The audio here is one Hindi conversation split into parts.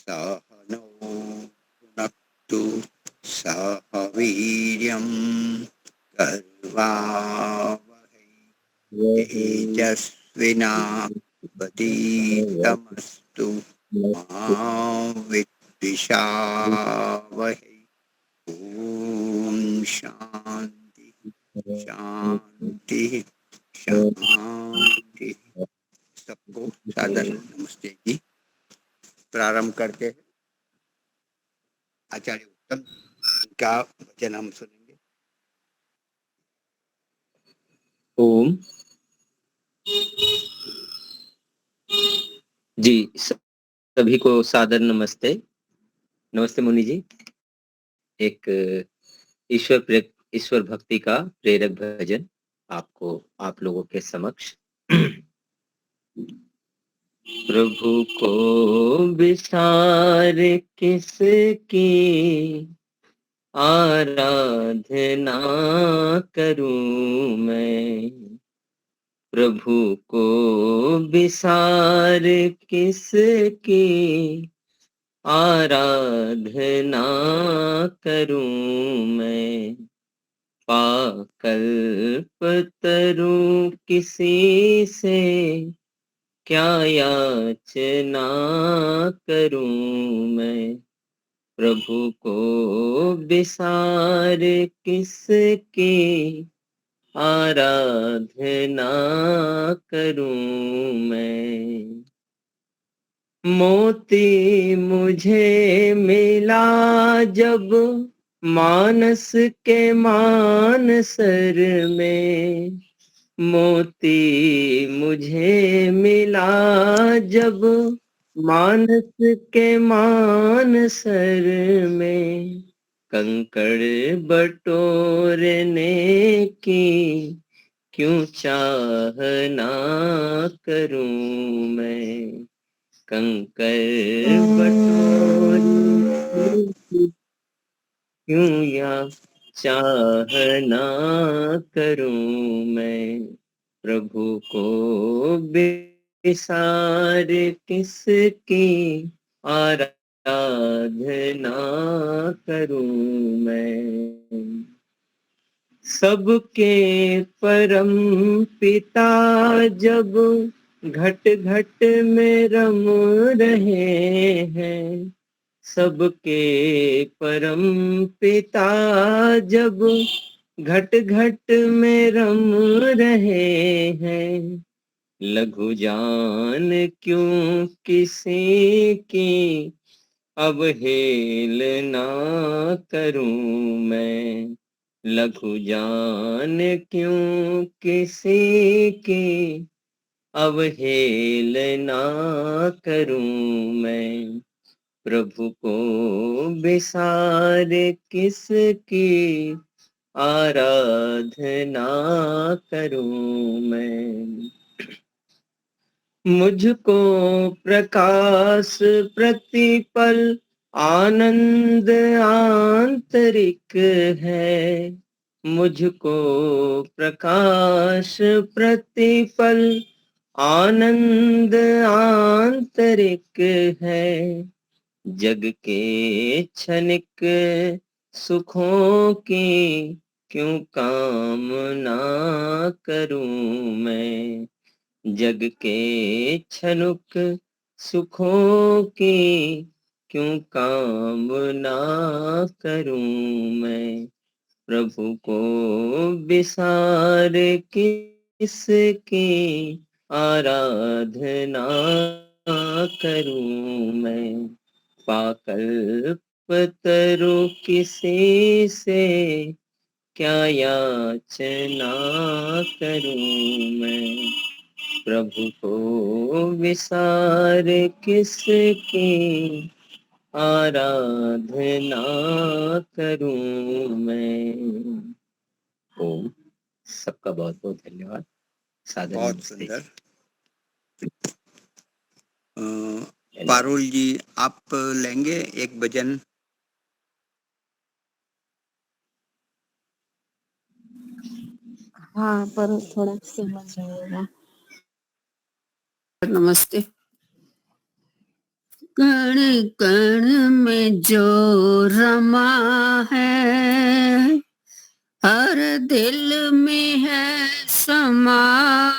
सहनौ भुनक्तु सह वीर्यं कर्वावहै तेजस्विनावधीतमस्तु मा विद्विषावहै। ओम शांति शांति शांति। सबको सादर नमस्ते जी। प्रारंभ करके आचार्य उत्तम का वचन हम सुनेंगे। ओम जी, सभी को सादर नमस्ते। नमस्ते मुनि जी। एक ईश्वर भक्ति का प्रेरक भजन आप लोगों के समक्ष। प्रभु को विसार किसकी आराधना करूं मैं, प्रभु को विसार किसकी आराधना करूं मैं, पाकल्पतरू किसी से क्या याचना करूं मैं, प्रभु को विसार किसकी आराधना करूं मैं। मोती मुझे मिला जब मानस के मानसर में, मोती मुझे मिला जब मानस के मानसर में, कंकड़ बटोरने की क्यों चाहना करूं मैं, कंकड़ बटोरने की क्यों या चाहना करूं मैं, प्रभु को विसार किसकी आराधना करूं मैं। सबके परम पिता जब घट घट में रम रहे हैं, सबके परम पिता जब घट घट में रम रहे हैं, लघु जान क्यों किसी की अवहेलना करूं मैं, लघु जान क्यों किसी की अवहेलना करूं मैं, प्रभु को विसार किसकी आराधना करूं मैं। मुझको प्रकाश प्रतिपल आनंद आंतरिक है, मुझको प्रकाश प्रतिपल आनंद आंतरिक है, जग के क्षणिक सुखों की क्यों कामना करूं मैं, जग के क्षणिक सुखों की क्यों कामना करूं मैं, प्रभु को विसार किसकी आराधना करूं मैं, पाकल्पतरू किसी से क्या याचना करूं मैं, प्रभु को विसार किसकी आराधना करूं मैं। ओम। सबका बहुत बहुत धन्यवाद। सादर बहुत नमस्ते। सुंदर। पारुल जी आप लेंगे एक भजन। हाँ, पर थोड़ा समझ आएगा। नमस्ते। कण कण में जो रमा है, हर दिल में है समाया।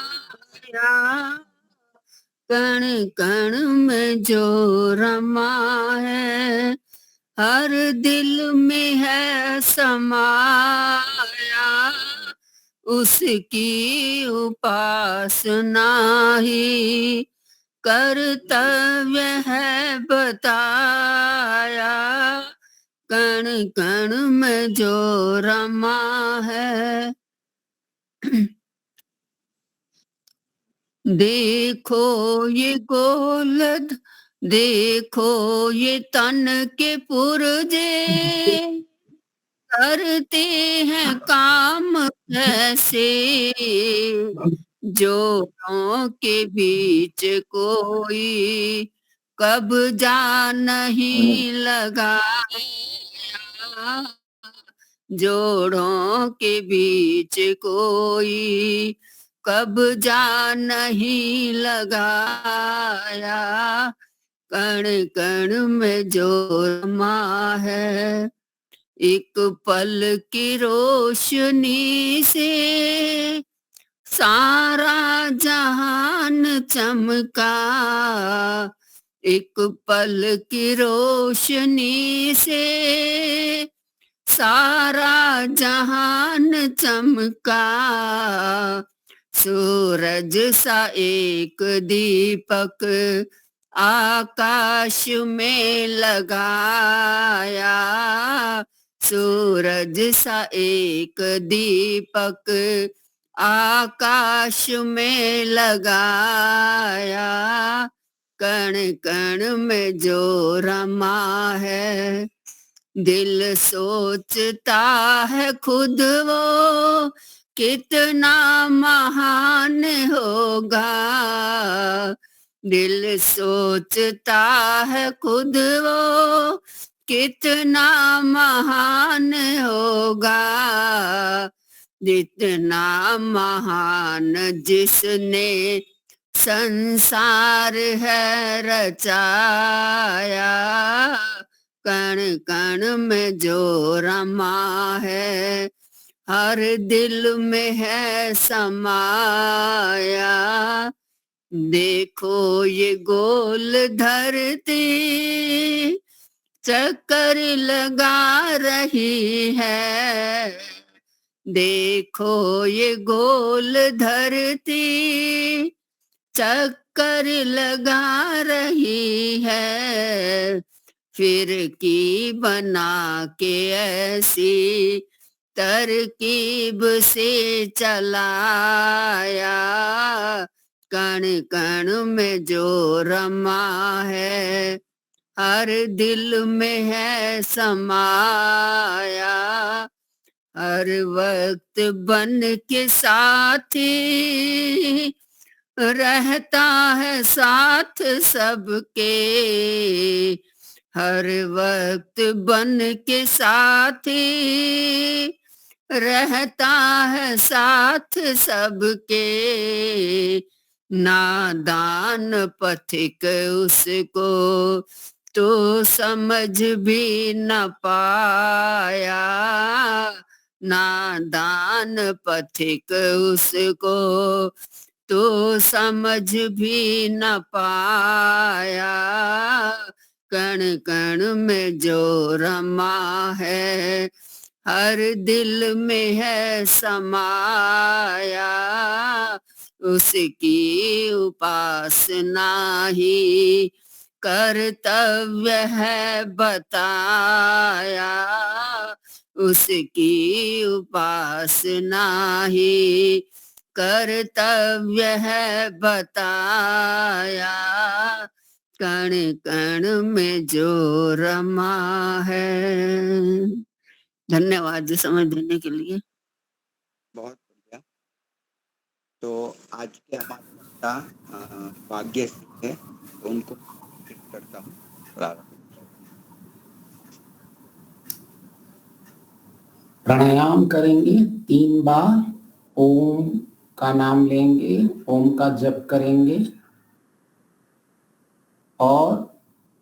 कण कण में जो रमा है, हर दिल में है समाया। उसकी उपासना ही कर्तव्य है बताया। कण कण में जो रमा है। देखो ये गोलद, देखो ये तन के पुर्जे, करते हैं काम कैसे। जोड़ों के बीच कोई कब्जा नहीं लगाया। जोड़ों के बीच कोई कब्जा नहीं लगाया। कण कण में जो रमा है, एक पल की रोशनी से सारा जहान चमका। एक पल की रोशनी से सारा जहान चमका। सूरज सा एक दीपक आकाश में लगाया। सूरज सा एक दीपक आकाश में लगाया। कण कण में जो रमा है, दिल सोचता है खुद वो कितना महान होगा। दिल सोचता है खुद वो कितना महान होगा। जितना महान जिसने संसार है रचाया। कण कण में जो रमा है, हर दिल में है समाया। देखो ये गोल धरती चक्कर लगा रही है। देखो ये गोल धरती चक्कर लगा रही है। फिर की बना के ऐसी तरकीब से चलाया। कण कण में जो रमा है, हर दिल में है समाया। हर वक्त बन के साथी रहता है साथ सबके। हर वक्त बन के साथी रहता है साथ सबके। नादान पथिक उसको तो समझ भी न पाया। नादान पथिक उसको तो समझ भी न पाया। कण कण में जो रमा है, हर दिल में है समाया। उसकी उपासना ही कर्तव्य है बताया। उसकी उपासना ही कर्तव्य है बताया। कण कण में जो रमा है। धन्यवाद समझ देने के लिए। बहुत बढ़िया। तो आज के हमारे वक्ता भाग्य सिंह है, तो उनको करता हूँ प्रारंभ। प्राणायाम करेंगे 3 बार। ओम का नाम लेंगे, ओम का जप करेंगे और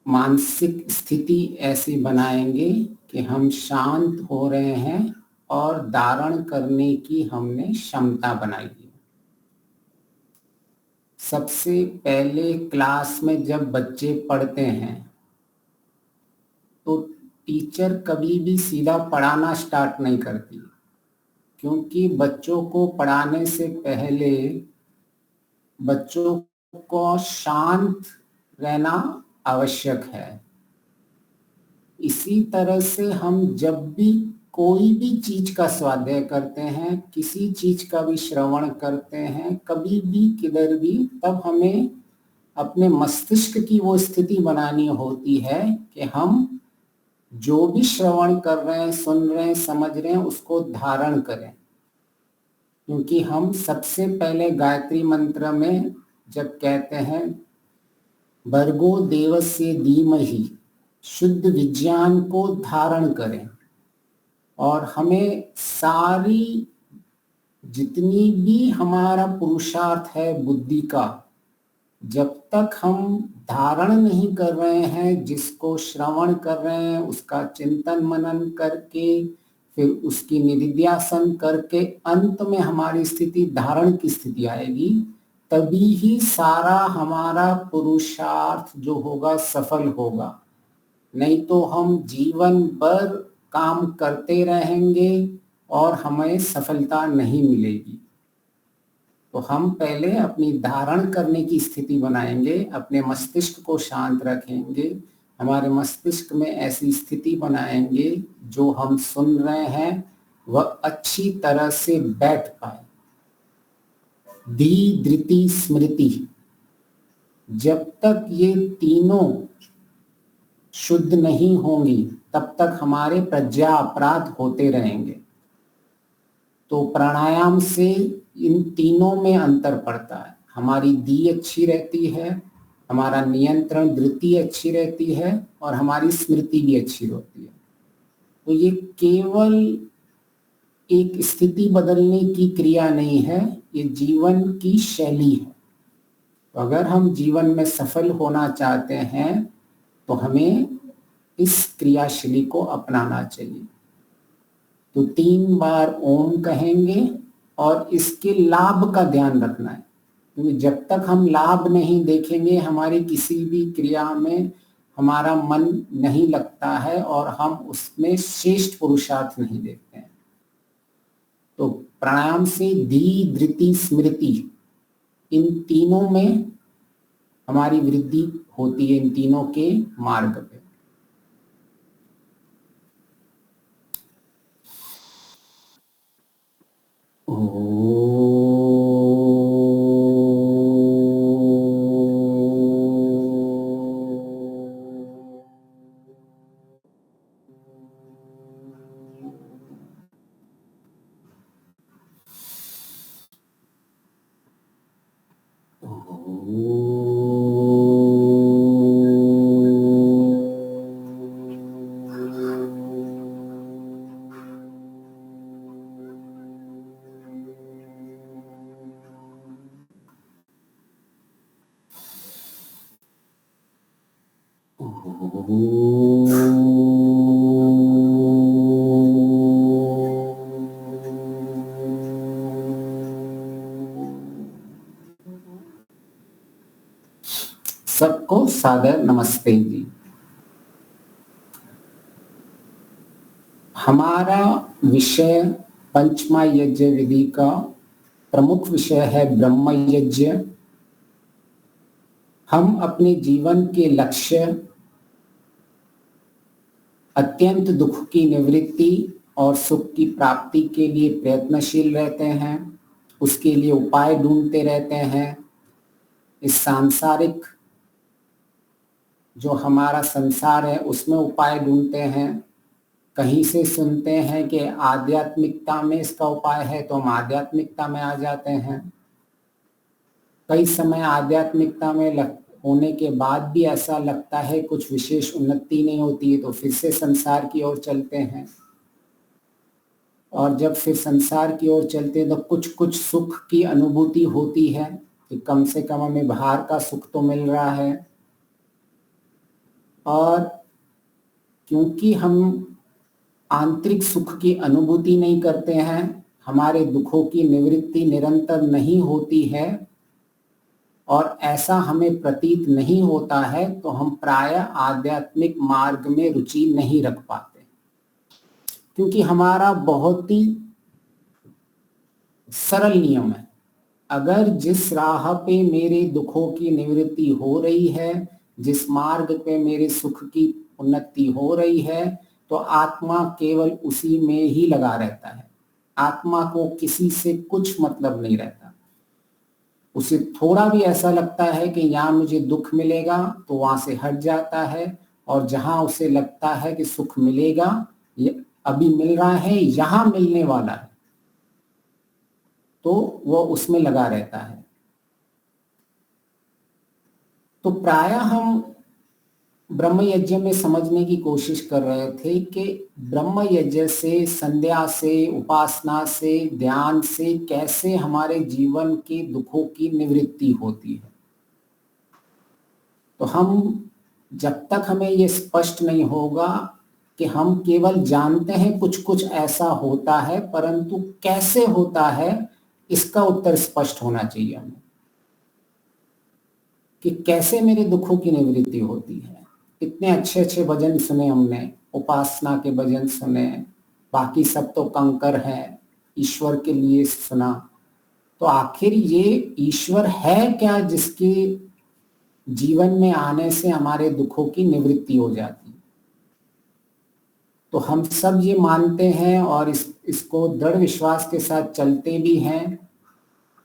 मानसिक स्थिति ऐसी बनाएंगे कि हम शांत हो रहे हैं और धारण करने की हमने क्षमता बनाई है। सबसे पहले क्लास में जब बच्चे पढ़ते हैं तो टीचर कभी भी सीधा पढ़ाना स्टार्ट नहीं करती, क्योंकि बच्चों को पढ़ाने से पहले बच्चों को शांत रहना आवश्यक है। इसी तरह से हम जब भी कोई भी चीज का स्वाध्याय करते हैं, किसी चीज का भी श्रवण करते हैं, कभी भी किधर भी, तब हमें अपने मस्तिष्क की वो स्थिति बनानी होती है कि हम जो भी श्रवण कर रहे हैं, सुन रहे हैं, समझ रहे हैं, उसको धारण करें। क्योंकि हम सबसे पहले गायत्री मंत्र में जब कहते हैं भर्गो देवस्य धीमहि, शुद्ध विज्ञान को धारण करें, और हमें सारी जितनी भी हमारा पुरुषार्थ है बुद्धि का, जब तक हम धारण नहीं कर रहे हैं, जिसको श्रवण कर रहे हैं, उसका चिंतन मनन करके, फिर उसकी निधिध्यासन करके अंत में हमारी स्थिति धारण की स्थिति आएगी, तभी ही सारा हमारा पुरुषार्थ जो होगा सफल होगा। नहीं तो हम जीवन भर काम करते रहेंगे और हमें सफलता नहीं मिलेगी। तो हम पहले अपनी धारण करने की स्थिति बनाएंगे, अपने मस्तिष्क को शांत रखेंगे, हमारे मस्तिष्क में ऐसी स्थिति बनाएंगे जो हम सुन रहे हैं वह अच्छी तरह से बैठ पाए। धी धृति स्मृति, जब तक ये तीनों शुद्ध नहीं होंगी तब तक हमारे प्रज्ञा अपराध होते रहेंगे। तो प्राणायाम से इन तीनों में अंतर पड़ता है। हमारी धी अच्छी रहती है, हमारा नियंत्रण धृति अच्छी रहती है, और हमारी स्मृति भी अच्छी होती है। तो ये केवल एक स्थिति बदलने की क्रिया नहीं है, ये जीवन की शैली है। तो अगर हम जीवन में सफल होना चाहते हैं तो हमें इस क्रियाशैली को अपनाना चाहिए। तो 3 बार ओम कहेंगे और इसके लाभ का ध्यान रखना है, क्योंकि जब तक हम लाभ नहीं देखेंगे हमारी किसी भी क्रिया में हमारा मन नहीं लगता है और हम उसमें श्रेष्ठ पुरुषार्थ नहीं देखते हैं। तो प्राणायाम से धी धृति स्मृति, इन तीनों में हमारी वृद्धि होती है, इन तीनों के मार्ग पे। सबको सादर नमस्ते जी। हमारा विषय पंचमा यज्ञ विधि का प्रमुख विषय है ब्रह्म यज्ञ। हम अपने जीवन के लक्ष्य अत्यंत दुख की निवृत्ति और सुख की प्राप्ति के लिए प्रयत्नशील रहते हैं, उसके लिए उपाय ढूंढते रहते हैं। इस सांसारिक जो हमारा संसार है उसमें उपाय ढूंढते हैं। कहीं से सुनते हैं कि आध्यात्मिकता में इसका उपाय है तो हम आध्यात्मिकता में आ जाते हैं। कई समय आध्यात्मिकता में होने के बाद भी ऐसा लगता है कुछ विशेष उन्नति नहीं होती है, तो फिर से संसार की ओर चलते हैं। और जब फिर संसार की ओर चलते हैं तो कुछ कुछ सुख की अनुभूति होती है कि कम से कम हमें बाहर का सुख तो मिल रहा है। और क्योंकि हम आंतरिक सुख की अनुभूति नहीं करते हैं, हमारे दुखों की निवृत्ति निरंतर नहीं होती है और ऐसा हमें प्रतीत नहीं होता है, तो हम प्रायः आध्यात्मिक मार्ग में रुचि नहीं रख पाते, क्योंकि हमारा बहुत ही सरल नियम है। अगर जिस राह पे मेरे दुखों की निवृत्ति हो रही है, जिस मार्ग पे मेरे सुख की उन्नति हो रही है, तो आत्मा केवल उसी में ही लगा रहता है। आत्मा को किसी से कुछ मतलब नहीं रहता। उसे थोड़ा भी ऐसा लगता है कि यहाँ मुझे दुख मिलेगा तो वहां से हट जाता है, और जहां उसे लगता है कि सुख मिलेगा, ये अभी मिल रहा है, यहां मिलने वाला है, तो वो उसमें लगा रहता है। तो प्रायः हम ब्रह्म यज्ञ में समझने की कोशिश कर रहे थे कि ब्रह्म यज्ञ से, संध्या से, उपासना से, ध्यान से कैसे हमारे जीवन के दुखों की निवृत्ति होती है। तो हम जब तक हमें ये स्पष्ट नहीं होगा कि हम केवल जानते हैं कुछ कुछ ऐसा होता है, परंतु कैसे होता है इसका उत्तर स्पष्ट होना चाहिए हमें, कि कैसे मेरे दुखों की निवृत्ति होती है। इतने अच्छे अच्छे भजन सुने हमने, उपासना के भजन सुने, बाकी सब तो कंकर है, ईश्वर के लिए सुना, तो आखिर ये ईश्वर है क्या जिसके जीवन में आने से हमारे दुखों की निवृत्ति हो जाती है। तो हम सब ये मानते हैं और इसको दृढ़ विश्वास के साथ चलते भी हैं,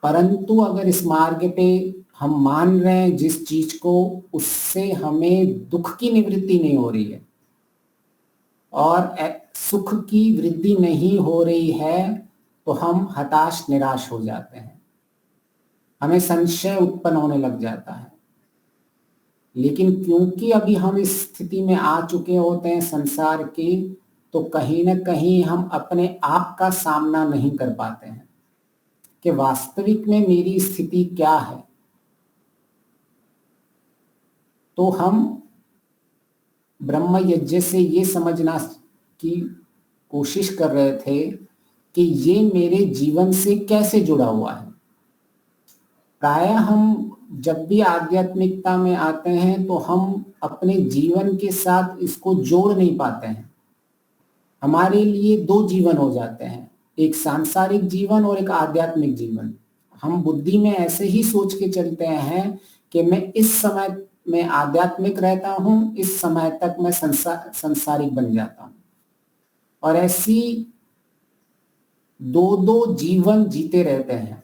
परंतु अगर इस मार्ग पे हम मान रहे हैं जिस चीज को, उससे हमें दुख की निवृत्ति नहीं हो रही है और सुख की वृद्धि नहीं हो रही है, तो हम हताश निराश हो जाते हैं, हमें संशय उत्पन्न होने लग जाता है। लेकिन क्योंकि अभी हम इस स्थिति में आ चुके होते हैं संसार की, तो कहीं ना कहीं हम अपने आप का सामना नहीं कर पाते हैं कि वास्तविक में मेरी स्थिति क्या है। तो हम ब्रह्म यज्ञ से ये समझना की कोशिश कर रहे थे कि ये मेरे जीवन से कैसे जुड़ा हुआ है। प्रायः हम जब भी आध्यात्मिकता में आते हैं तो हम अपने जीवन के साथ इसको जोड़ नहीं पाते हैं। हमारे लिए दो जीवन हो जाते हैं, एक सांसारिक जीवन और एक आध्यात्मिक जीवन। हम बुद्धि में ऐसे ही सोच के चलते हैं कि मैं इस समय में आध्यात्मिक रहता हूं, इस समय तक मैं संसारिक बन जाता हूं, और ऐसी दो दो जीवन जीते रहते हैं।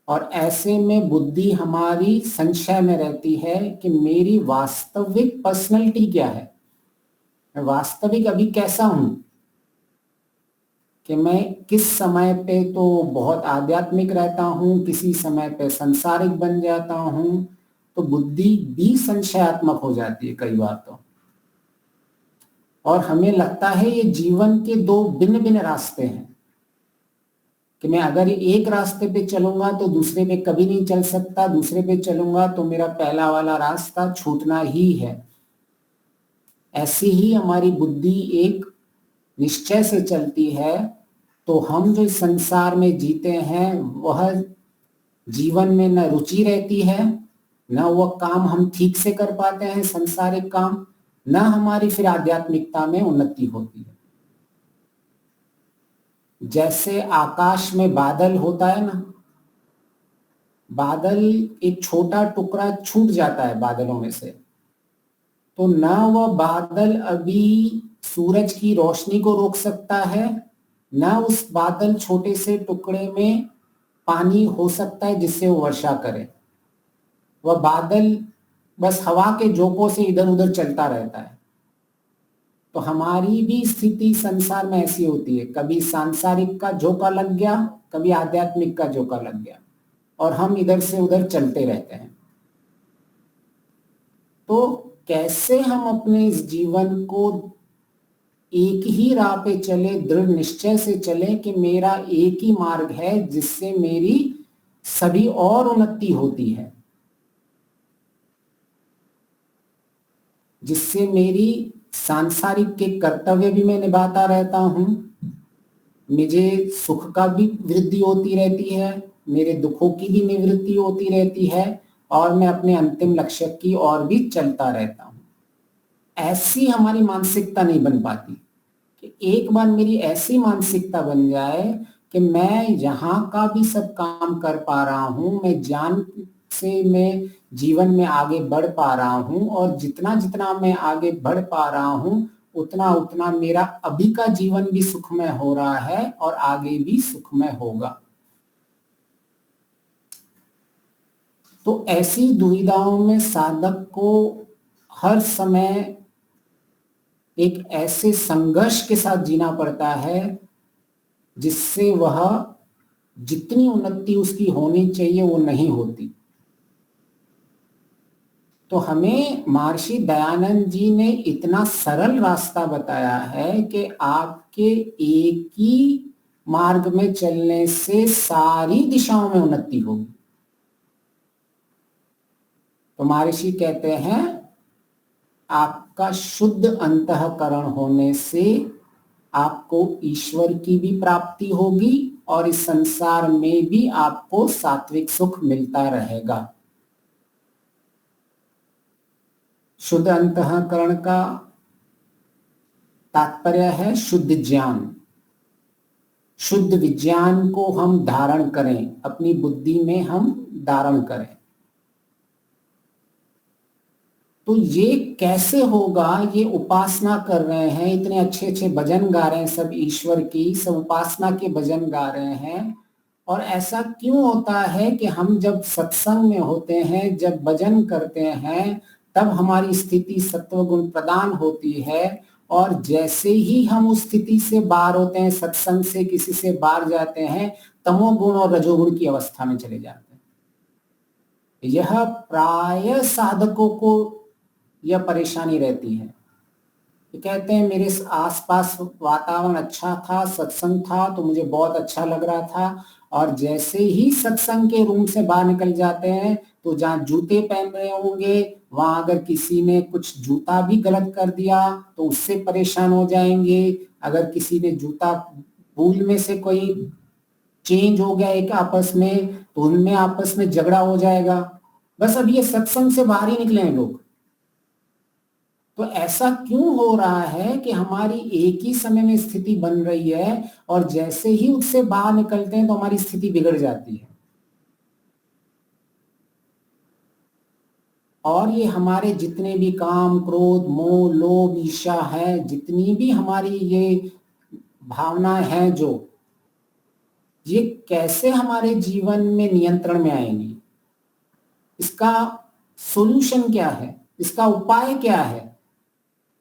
और ऐसे में बुद्धि हमारी संशय में रहती है कि मेरी वास्तविक पर्सनैलिटी क्या है, मैं वास्तविक अभी कैसा हूं, कि मैं किस समय पे तो बहुत आध्यात्मिक रहता हूं, किसी समय पे संसारिक बन जाता हूं। तो बुद्धि भी संशयात्मक हो जाती है कई बार तो, और हमें लगता है ये जीवन के दो भिन्न भिन्न रास्ते हैं, कि मैं अगर एक रास्ते पे चलूंगा तो दूसरे पे कभी नहीं चल सकता, दूसरे पे चलूंगा तो मेरा पहला वाला रास्ता छूटना ही है। ऐसी ही हमारी बुद्धि एक निश्चय से चलती है। तो हम जो संसार में जीते हैं वह जीवन में न रुचि रहती है, न वह काम हम ठीक से कर पाते हैं संसारिक काम, न हमारी फिर आध्यात्मिकता में उन्नति होती है। जैसे आकाश में बादल होता है ना, बादल एक छोटा टुकड़ा छूट जाता है बादलों में से, तो ना वह बादल अभी सूरज की रोशनी को रोक सकता है, ना उस बादल छोटे से टुकड़े में पानी हो सकता है जिससे वो वर्षा करे। वह बादल बस हवा के झोंकों से इधर उधर चलता रहता है। तो हमारी भी स्थिति संसार में ऐसी होती है, कभी सांसारिक का झोंका लग गया, कभी आध्यात्मिक का झोंका लग गया, और हम इधर से उधर चलते रहते हैं। तो कैसे हम अपने इस जीवन को एक ही राह पे चले, दृढ़ निश्चय से चले कि मेरा एक ही मार्ग है जिससे मेरी सभी और उन्नति होती है। जिससे मेरी सांसारिक के कर्तव्य भी मैं निभाता रहता हूँ, मुझे सुख का भी वृद्धि होती रहती है, मेरे दुखों की भी निवृत्ति होती रहती है और मैं अपने अंतिम लक्ष्य की ओर भी चलता रहता हूँ। ऐसी हमारी मानसिकता नहीं बन पाती कि एक बार मेरी ऐसी मानसिकता बन जाए कि मैं यहाँ का भी सब काम कर पा रहा हूँ, मैं ज्ञान से मैं जीवन में आगे बढ़ पा रहा हूँ और जितना जितना मैं आगे बढ़ पा रहा हूँ उतना उतना मेरा अभी का जीवन भी सुखमय हो रहा है और आगे भी सुखमय होगा। तो ऐसी दुविधाओं में साधक को हर समय एक ऐसे संघर्ष के साथ जीना पड़ता है जिससे वह जितनी उन्नति उसकी होनी चाहिए वो नहीं होती। तो हमें महर्षि दयानंद जी ने इतना सरल रास्ता बताया है कि आपके एक ही मार्ग में चलने से सारी दिशाओं में उन्नति होगी। तो महर्षि कहते हैं आपका शुद्ध अंतःकरण होने से आपको ईश्वर की भी प्राप्ति होगी और इस संसार में भी आपको सात्विक सुख मिलता रहेगा। शुद्ध अंतःकरण का तात्पर्य है शुद्ध ज्ञान। शुद्ध विज्ञान को हम धारण करें, अपनी बुद्धि में हम धारण करें। तो ये कैसे होगा? ये उपासना कर रहे हैं, इतने अच्छे अच्छे भजन गा रहे हैं, सब ईश्वर की, सब उपासना के भजन गा रहे हैं। और ऐसा क्यों होता है कि हम जब सत्संग में होते हैं, जब भजन करते हैं, तब हमारी स्थिति सत्वगुण प्रदान होती है और जैसे ही हम उस स्थिति से बाहर होते हैं, सत्संग से किसी से बाहर जाते हैं, तमोगुण और रजोगुण की अवस्था में चले जाते हैं। यह प्राय साधकों को यह परेशानी रहती है। कहते हैं मेरे आसपास वातावरण अच्छा था, सत्संग था तो मुझे बहुत अच्छा लग रहा था, और जैसे ही सत्संग के रूम से बाहर निकल जाते हैं तो जहाँ जूते पहन रहे होंगे वहां अगर किसी ने कुछ जूता भी गलत कर दिया तो उससे परेशान हो जाएंगे। अगर किसी ने जूता भूल में से कोई चेंज हो गया एक आपस में तो उनमें आपस में झगड़ा हो जाएगा। बस अब ये सत्संग से बाहर ही निकले हैं लोग। तो ऐसा क्यों हो रहा है कि हमारी एक ही समय में स्थिति बन रही है और जैसे ही उससे बाहर निकलते हैं तो हमारी स्थिति बिगड़ जाती है। और ये हमारे जितने भी काम, क्रोध, मोह, लोभ, ईर्ष्या है, जितनी भी हमारी ये भावनाएं हैं, जो ये कैसे हमारे जीवन में नियंत्रण में आएंगी? इसका सॉल्यूशन क्या है? इसका उपाय क्या है?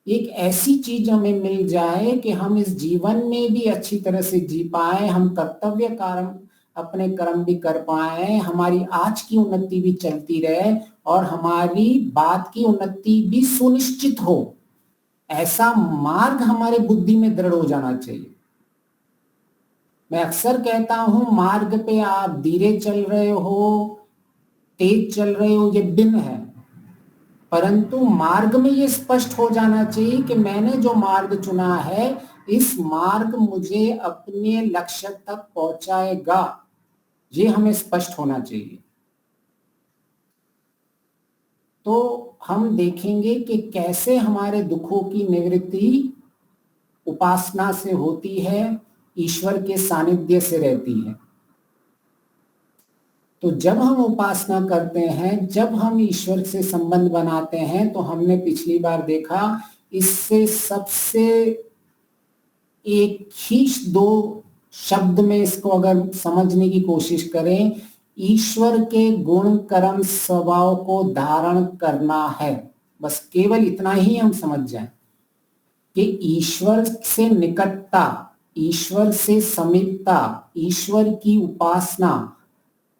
एक ऐसी चीज हमें मिल जाए कि हम इस जीवन में भी अच्छी तरह से जी पाए, हम कर्तव्य कर्म अपने कर्म भी कर पाए, हमारी आज की उन्नति भी चलती रहे और हमारी बाद की उन्नति भी सुनिश्चित हो। ऐसा मार्ग हमारे बुद्धि में दृढ़ हो जाना चाहिए। मैं अक्सर कहता हूं मार्ग पे आप धीरे चल रहे हो, तेज चल रहे हो, ये भिन्न है, परंतु मार्ग में ये स्पष्ट हो जाना चाहिए कि मैंने जो मार्ग चुना है इस मार्ग मुझे अपने लक्ष्य तक पहुंचाएगा। ये हमें स्पष्ट होना चाहिए। तो हम देखेंगे कि कैसे हमारे दुखों की निवृत्ति उपासना से होती है, ईश्वर के सानिध्य से रहती है। तो जब हम उपासना करते हैं, जब हम ईश्वर से संबंध बनाते हैं, तो हमने पिछली बार देखा इससे सबसे एक ही दो शब्द में इसको अगर समझने की कोशिश करें, ईश्वर के गुण कर्म स्वभाव को धारण करना है। बस केवल इतना ही हम समझ जाएं कि ईश्वर से निकटता, ईश्वर से समीपता, ईश्वर की उपासना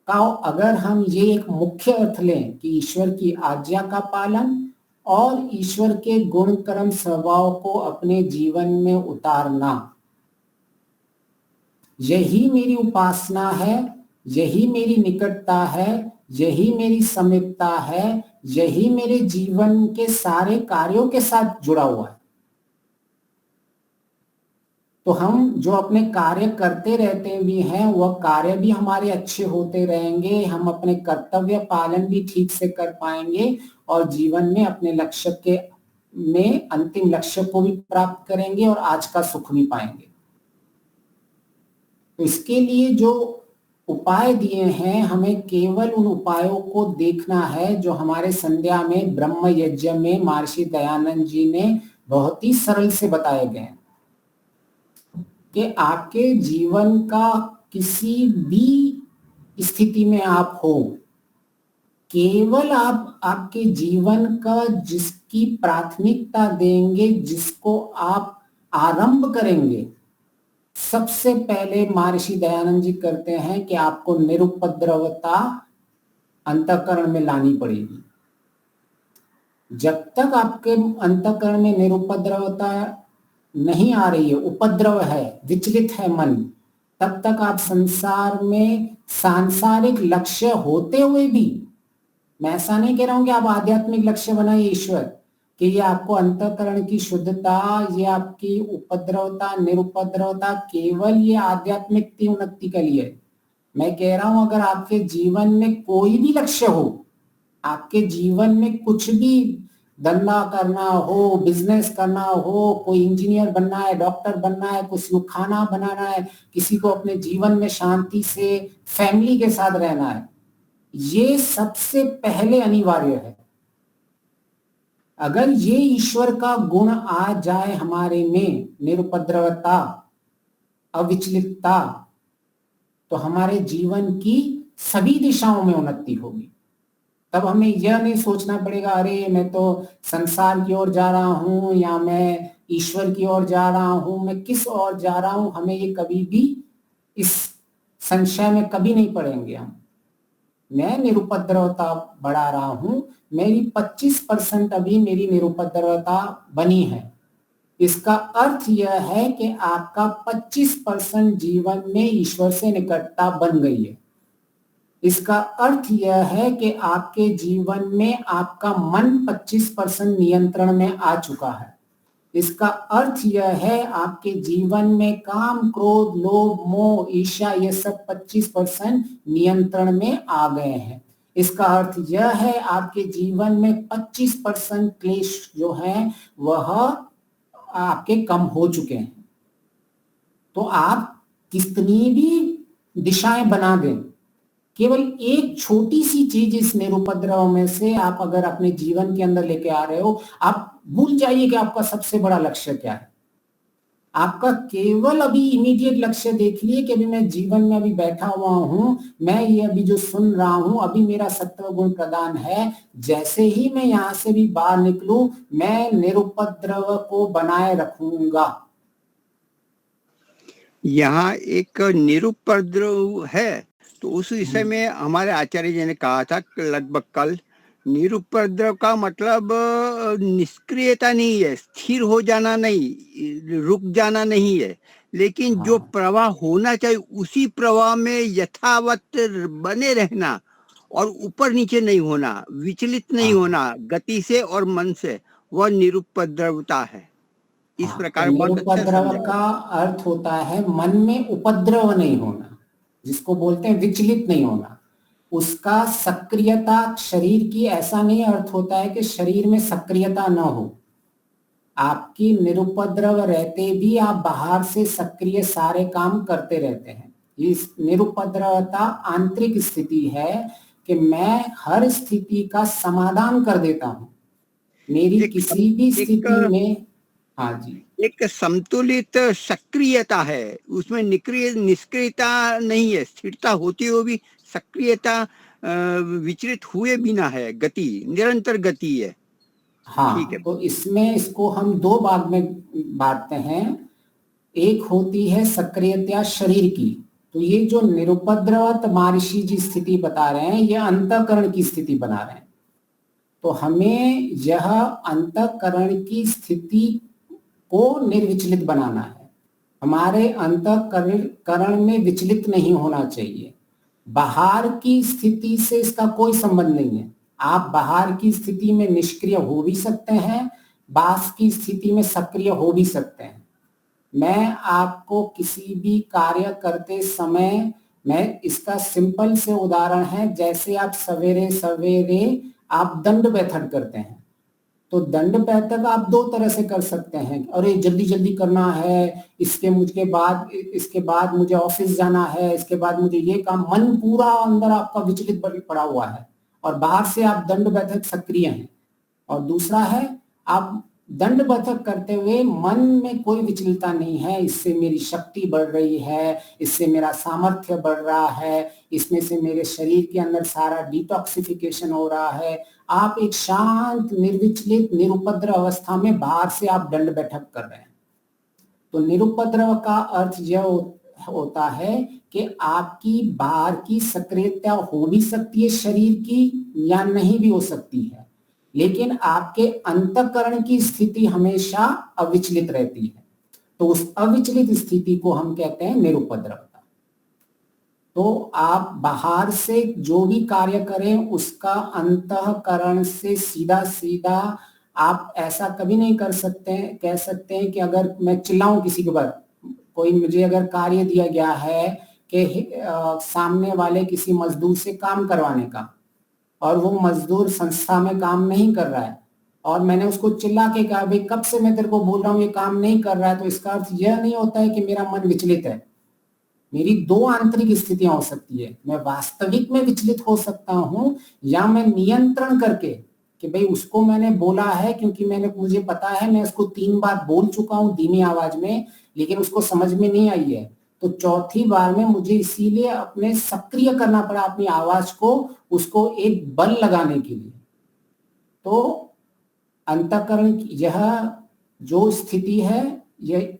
का अगर हम ये एक मुख्य अर्थ लें कि ईश्वर की आज्ञा का पालन और ईश्वर के गुण कर्म स्वभाव को अपने जीवन में उतारना, यही मेरी उपासना है, यही मेरी निकटता है, यही मेरी समिप्ता है, यही मेरे जीवन के सारे कार्यों के साथ जुड़ा हुआ है। तो हम जो अपने कार्य करते रहते भी हैं, वह कार्य भी हमारे अच्छे होते रहेंगे, हम अपने कर्तव्य पालन भी ठीक से कर पाएंगे और जीवन में अपने लक्ष्य के में अंतिम लक्ष्य को भी प्राप्त करेंगे और आज का सुख भी पाएंगे। तो इसके लिए जो उपाय दिए हैं, हमें केवल उन उपायों को देखना है जो हमारे संध्या में ब्रह्म यज्ञ में महर्षि दयानंद जी ने बहुत ही सरल से बताए गए हैं कि आपके जीवन का किसी भी स्थिति में आप हो, केवल आप आपके जीवन का जिसकी प्राथमिकता देंगे, जिसको आप आरंभ करेंगे, सबसे पहले महर्षि दयानंद जी करते हैं कि आपको निरुपद्रवता अंतःकरण में लानी पड़ेगी। जब तक आपके अंतःकरण में निरुपद्रवता नहीं आ रही है, उपद्रव है, विचलित है मन, तब तक आप संसार में सांसारिक लक्ष्य होते हुए भी, मैं ऐसा नहीं कह रहा हूं कि आप आध्यात्मिक लक्ष्य बनाइए ईश्वर, कि ये आपको अंतःकरण की शुद्धता, ये आपकी उपद्रवता निरुपद्रवता केवल ये आध्यात्मिक उन्नति के लिए। मैं कह रहा हूं अगर आपके जीवन में कोई भी लक्ष्य हो, आपके जीवन में कुछ भी धंधा करना हो, बिजनेस करना हो, कोई इंजीनियर बनना है, डॉक्टर बनना है, किसी को खाना बनाना है, किसी को अपने जीवन में शांति से फैमिली के साथ रहना है, ये सबसे पहले अनिवार्य है। अगर ये ईश्वर का गुण आ जाए हमारे में, निरुपद्रवता, अविचलितता, तो हमारे जीवन की सभी दिशाओं में उन्नति होगी। तब हमें यह नहीं सोचना पड़ेगा अरे मैं तो संसार की ओर जा रहा हूं या मैं ईश्वर की ओर जा रहा हूं, मैं किस ओर जा रहा हूं, हमें ये कभी भी इस संशय में कभी नहीं पड़ेंगे हम। मैं निरुपद्रवता बढ़ा रहा हूं, मेरी 25% अभी मेरी निरुपद्रवता बनी है। इसका अर्थ यह है कि आपका 25% जीवन में ईश्वर से निकटता बन गई है। इसका अर्थ यह है कि आपके जीवन में आपका मन 25% नियंत्रण में आ चुका है। इसका अर्थ यह है आपके जीवन में काम, क्रोध, लोभ, मोह, ईर्ष्या ये सब 25% नियंत्रण में आ गए हैं। इसका अर्थ यह है आपके जीवन में 25% क्लेश जो है वह आपके कम हो चुके हैं। तो आप कितनी भी दिशाएं बना दें, केवल एक छोटी सी चीज इस निरुपद्रव में से आप अगर अपने जीवन के अंदर लेके आ रहे हो, आप भूल जाइए कि आपका सबसे बड़ा लक्ष्य क्या है। आपका केवल अभी इमीडिएट लक्ष्य देख लिए कि अभी मैं जीवन में अभी बैठा हुआ हूं, मैं ये अभी जो सुन रहा हूं अभी मेरा सत्व गुण प्रदान है, जैसे ही मैं यहां से भी बाहर निकलूं मैं निरुपद्रव को बनाए रखूंगा। यहाँ एक निरुपद्रव है, तो उस विषय में हमारे आचार्य जी ने कहा था लगभग कल, निरुपद्रव का मतलब निष्क्रियता नहीं है, स्थिर हो जाना नहीं, रुक जाना नहीं है, लेकिन जो प्रवाह होना चाहिए उसी प्रवाह में यथावत बने रहना और ऊपर नीचे नहीं होना, विचलित नहीं होना गति से और मन से, वह निरुपद्रवता है। इस प्रकार बहुत अच्छा निरुपद्रव का अर्थ होता है मन में उपद्रव नहीं होना, जिसको बोलते हैं विचलित नहीं होना। उसका सक्रियता शरीर की ऐसा नहीं अर्थ होता है कि शरीर में सक्रियता न हो। आपकी निरुपद्रव रहते भी आप बाहर से सक्रिय सारे काम करते रहते हैं। इस निरुपद्रवता आंतरिक स्थिति है कि मैं हर स्थिति का समाधान कर देता हूं। मेरी किसी भी स्थिति में, हाँ जी, एक संतुलित सक्रियता है, उसमें निष्क्रियता नहीं है, स्थिरता होती हुई भी सक्रियता विचलित हुए बिना है, गति, निरंतर गति है। हाँ, ठीक है। तो इसमें इसको हम दो भाग में बांटते हैं। एक होती है सक्रियता शरीर की, तो ये जो निरुपद्रवत महर्षि जी स्थिति बता रहे हैं ये अंतःकरण की स्थिति बना रहे हैं। तो हमें यह अंतःकरण की स्थिति को निर्विचलित बनाना है। हमारे अंतःकरण में विचलित नहीं होना चाहिए। बाहर की स्थिति से इसका कोई संबंध नहीं है। आप बाहर की स्थिति में निष्क्रिय हो भी सकते हैं, बास की स्थिति में सक्रिय हो भी सकते हैं। मैं आपको किसी भी कार्य करते समय, मैं इसका सिंपल से उदाहरण है, जैसे आप सवेरे सवेरे आप दंड बैठक करते हैं, तो दंड बैठक आप दो तरह से कर सकते हैं। अरे जल्दी जल्दी करना है, इसके बाद मुझे ऑफिस जाना है, इसके बाद मुझे ये काम, मन पूरा अंदर आपका विचलित पड़ा हुआ है और बाहर से आप दंड बैठक सक्रिय हैं। और दूसरा है, आप दंड बैठक करते हुए मन में कोई विचलता नहीं है, इससे मेरी शक्ति बढ़ रही है, इससे मेरा सामर्थ्य बढ़ रहा है, इसमें से मेरे शरीर के अंदर सारा डिटॉक्सिफिकेशन हो रहा है। आप एक शांत, निर्विचलित, निरुपद्रव अवस्था में बाहर से आप दंड बैठक कर रहे हैं। तो निरुपद्रव का अर्थ यह होता है कि आपकी बाहर की सक्रियता हो भी सकती है शरीर की, या नहीं भी हो सकती है, लेकिन आपके अंतःकरण की स्थिति हमेशा अविचलित रहती है। तो उस अविचलित स्थिति को हम कहते हैं निरुपद्रवता। तो आप बाहर से जो भी कार्य करें उसका अंतःकरण से सीधा सीधा आप ऐसा कभी नहीं कर सकते, कह सकते हैं कि अगर मैं चिल्लाऊं किसी के ऊपर, कोई मुझे अगर कार्य दिया गया है कि सामने वाले किसी मजदूर से काम करवाने का, और वो मजदूर संस्था में काम नहीं कर रहा है, और मैंने उसको चिल्ला के कहा भाई कब से मैं तेरे को बोल रहा हूँ ये काम नहीं कर रहा है, तो इसका अर्थ यह नहीं होता है कि मेरा मन विचलित है। मेरी दो आंतरिक स्थितियां हो सकती है, मैं वास्तविक में विचलित हो सकता हूं, या मैं नियंत्रण करके कि भाई उसको मैंने बोला है क्योंकि मुझे पता है मैं उसको 3 बार बोल चुका हूं धीमी आवाज में, लेकिन उसको समझ में नहीं आई है, तो चौथी बार में मुझे इसीलिए अपने सक्रिय करना पड़ा अपनी आवाज को, उसको एक बल लगाने के लिए। तो अंतःकरण यह जो स्थिति है, यह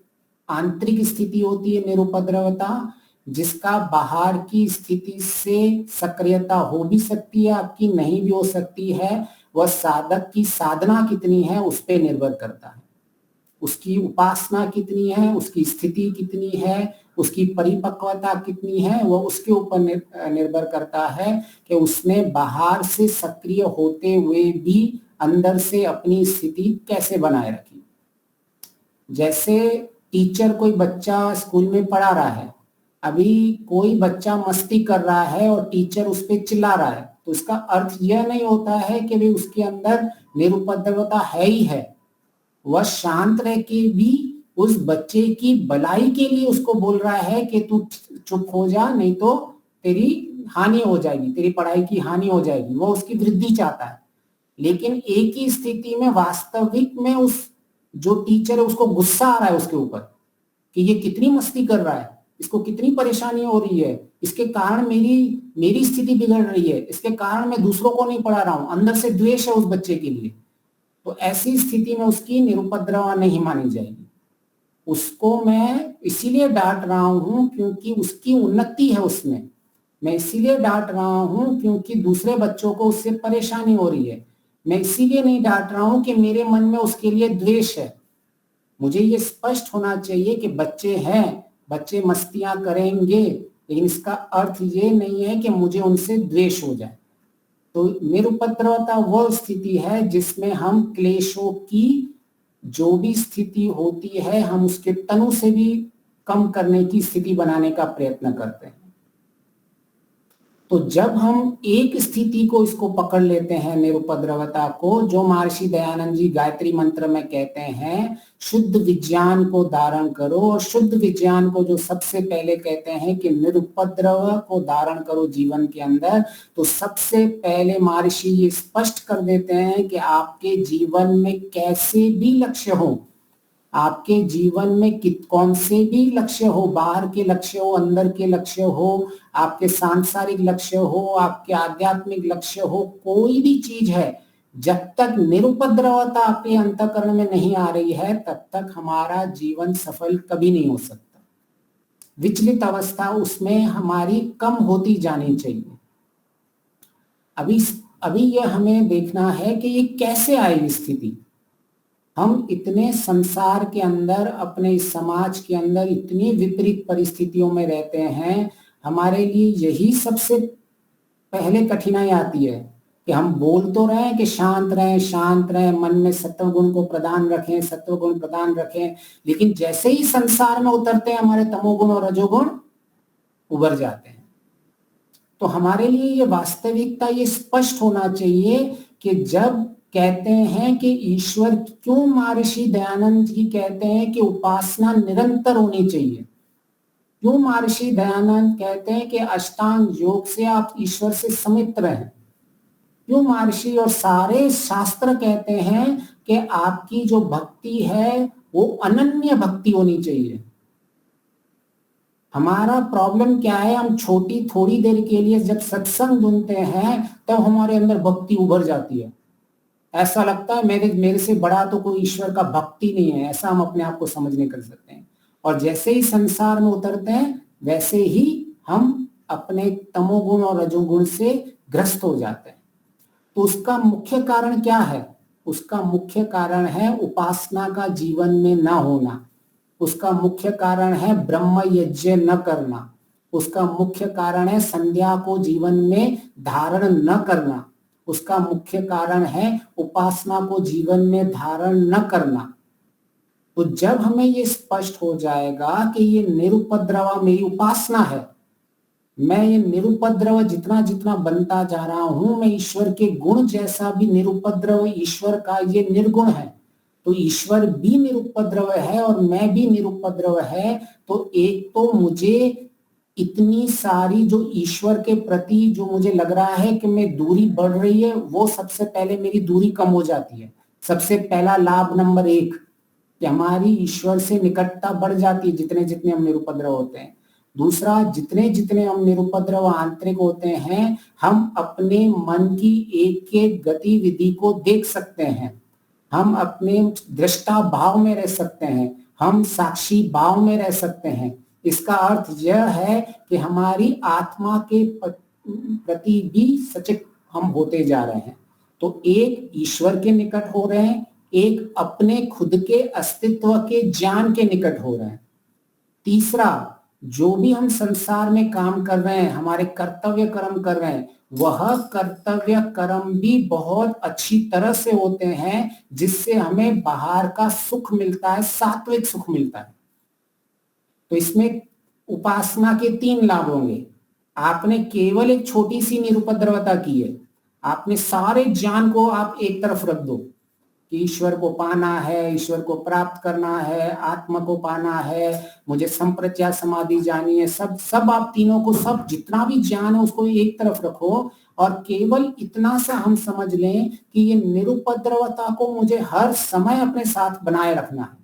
आंतरिक स्थिति होती है निरुपद्रवता, जिसका बाहर की स्थिति से सक्रियता हो भी सकती है आपकी, नहीं भी हो सकती है। वह साधक की साधना कितनी है उस पर निर्भर करता है, उसकी उपासना कितनी है, उसकी स्थिति कितनी है, उसकी परिपक्वता कितनी है, वह उसके ऊपर निर्भर करता है कि उसने बाहर से सक्रिय होते हुए भी अंदर से अपनी स्थिति कैसे बनाए रखी। जैसे टीचर कोई बच्चा स्कूल में पढ़ा रहा है, अभी कोई बच्चा मस्ती कर रहा है और टीचर उस पर चिल्ला रहा है, तो इसका अर्थ यह नहीं होता है कि भी उसके अंदर निरुपद्रवता है ही है। वह शांत रह के भी उस बच्चे की भलाई के लिए उसको बोल रहा है कि तू चुप हो जा, नहीं तो तेरी हानि हो जाएगी, तेरी पढ़ाई की हानि हो जाएगी। वो उसकी वृद्धि चाहता है, लेकिन एक ही स्थिति में वास्तविक में उस जो टीचर है उसको गुस्सा आ रहा है उसके ऊपर कि ये कितनी मस्ती कर रहा है, इसको कितनी परेशानी हो रही है, इसके कारण मेरी स्थिति बिगड़ रही है, इसके कारण मैं दूसरों को नहीं पढ़ा रहा हूं, अंदर से द्वेष है उस बच्चे के लिए। तो ऐसी स्थिति में उसकी निरुपद्रवता नहीं मानी जाएगी। उसको मैं इसीलिए डांट रहा हूं क्योंकि उसकी उन्नति है उसमें, मैं इसीलिए डांट रहा हूं क्योंकि दूसरे बच्चों को उससे परेशानी हो रही है, मैं इसीलिए नहीं डांट रहा हूं कि मेरे मन में उसके लिए द्वेष है। मुझे ये स्पष्ट होना चाहिए कि बच्चे हैं, बच्चे मस्तियां करेंगे, लेकिन इसका अर्थ ये नहीं है कि मुझे उनसे द्वेष हो जाए। तो निरुपद्रवता वह स्थिति है जिसमें हम क्लेशों की जो भी स्थिति होती है हम उसके तनु से भी कम करने की स्थिति बनाने का प्रयत्न करते हैं। तो जब हम एक स्थिति को इसको पकड़ लेते हैं निरुपद्रवता को, जो महर्षि दयानंद जी गायत्री मंत्र में कहते हैं शुद्ध विज्ञान को धारण करो, और शुद्ध विज्ञान को जो सबसे पहले कहते हैं कि निरुपद्रव को धारण करो जीवन के अंदर, तो सबसे पहले महर्षि ये स्पष्ट कर देते हैं कि आपके जीवन में कैसे भी लक्ष्य हो, आपके जीवन में कौन से भी लक्ष्य हो, बाहर के लक्ष्य हो, अंदर के लक्ष्य हो, आपके सांसारिक लक्ष्य हो, आपके आध्यात्मिक लक्ष्य हो, कोई भी चीज है, जब तक निरुपद्रवता आपके अंतःकरण में नहीं आ रही है तब तक हमारा जीवन सफल कभी नहीं हो सकता। विचलित अवस्था उसमें हमारी कम होती जानी चाहिए। अभी यह हमें देखना है कि ये कैसे आएगी स्थिति। हम इतने संसार के अंदर, अपने समाज के अंदर इतनी विपरीत परिस्थितियों में रहते हैं। हमारे लिए यही सबसे पहले कठिनाई आती है कि हम बोल तो रहे हैं कि शांत रहें, मन में सत्व गुण को प्रदान रखें, सत्व गुण प्रदान रखें, लेकिन जैसे ही संसार में उतरते हैं हमारे तमोगुण और रजोगुण उभर जाते हैं। तो हमारे लिए ये वास्तविकता ये स्पष्ट होना चाहिए कि जब कहते हैं कि ईश्वर, क्यों महर्षि दयानंद जी कहते हैं कि उपासना निरंतर होनी चाहिए, क्यों महर्षि दयानंद कहते हैं कि अष्टांग योग से आप ईश्वर से समित रहें, क्यों महर्षि और सारे शास्त्र कहते हैं कि आपकी जो भक्ति है वो अनन्य भक्ति होनी चाहिए। हमारा प्रॉब्लम क्या है, हम छोटी थोड़ी देर के लिए जब सत्संग सुनते हैं तब तो हमारे अंदर भक्ति उभर जाती है, ऐसा लगता है मेरे से बड़ा तो कोई ईश्वर का भक्ति नहीं है, ऐसा हम अपने आप को समझने कर सकते हैं। और जैसे ही संसार में उतरते हैं वैसे ही हम अपने तमोगुण और रजोगुण से ग्रस्त हो जाते हैं। तो उसका मुख्य कारण क्या है? उसका मुख्य कारण है उपासना का जीवन में न होना, उसका मुख्य कारण है ब्रह्म यज्ञ न करना, उसका मुख्य कारण है संध्या को जीवन में धारण न करना, उसका मुख्य कारण है उपासना को जीवन में धारण न करना। तो जब हमें ये स्पष्ट हो जाएगा कि ये निरुपद्रव मेरी उपासना है, मैं ये निरुपद्रव जितना जितना बनता जा रहा हूं, मैं ईश्वर के गुण जैसा भी निरुपद्रव ईश्वर का ये निर्गुण है, तो ईश्वर भी निरुपद्रव है और मैं भी निरुपद्रव है। तो एक तो मुझे इतनी सारी जो ईश्वर के प्रति जो मुझे लग रहा है कि मैं दूरी बढ़ रही है, वो सबसे पहले मेरी दूरी कम हो जाती है। सबसे पहला लाभ नंबर 1 कि हमारी ईश्वर से निकटता बढ़ जाती है जितने जितने हम निरुपद्रव होते हैं। दूसरा, जितने जितने हम निरुपद्रव आंतरिक होते हैं, हम अपने मन की एक एक गतिविधि को देख सकते हैं, हम अपने दृष्टा भाव में रह सकते हैं, हम साक्षी भाव में रह सकते हैं। इसका अर्थ यह है कि हमारी आत्मा के प्रति भी सचेत हम होते जा रहे हैं। तो एक ईश्वर के निकट हो रहे हैं, एक अपने खुद के अस्तित्व के ज्ञान के निकट हो रहे हैं। तीसरा, जो भी हम संसार में काम कर रहे हैं, हमारे कर्तव्य कर्म कर रहे हैं, वह कर्तव्य कर्म भी बहुत अच्छी तरह से होते हैं जिससे हमें बाहर का सुख मिलता है, सात्विक सुख मिलता है। तो इसमें उपासना के 3 लाभ होंगे। आपने केवल एक छोटी सी निरुपद्रवता की है, आपने सारे ज्ञान को आप एक तरफ रख दो कि ईश्वर को पाना है, ईश्वर को प्राप्त करना है, आत्मा को पाना है, मुझे संप्रज्ञा समाधि जानी है, सब आप तीनों को, सब जितना भी ज्ञान है उसको एक तरफ रखो और केवल इतना सा हम समझ लें कि ये निरुपद्रवता को मुझे हर समय अपने साथ बनाए रखना है।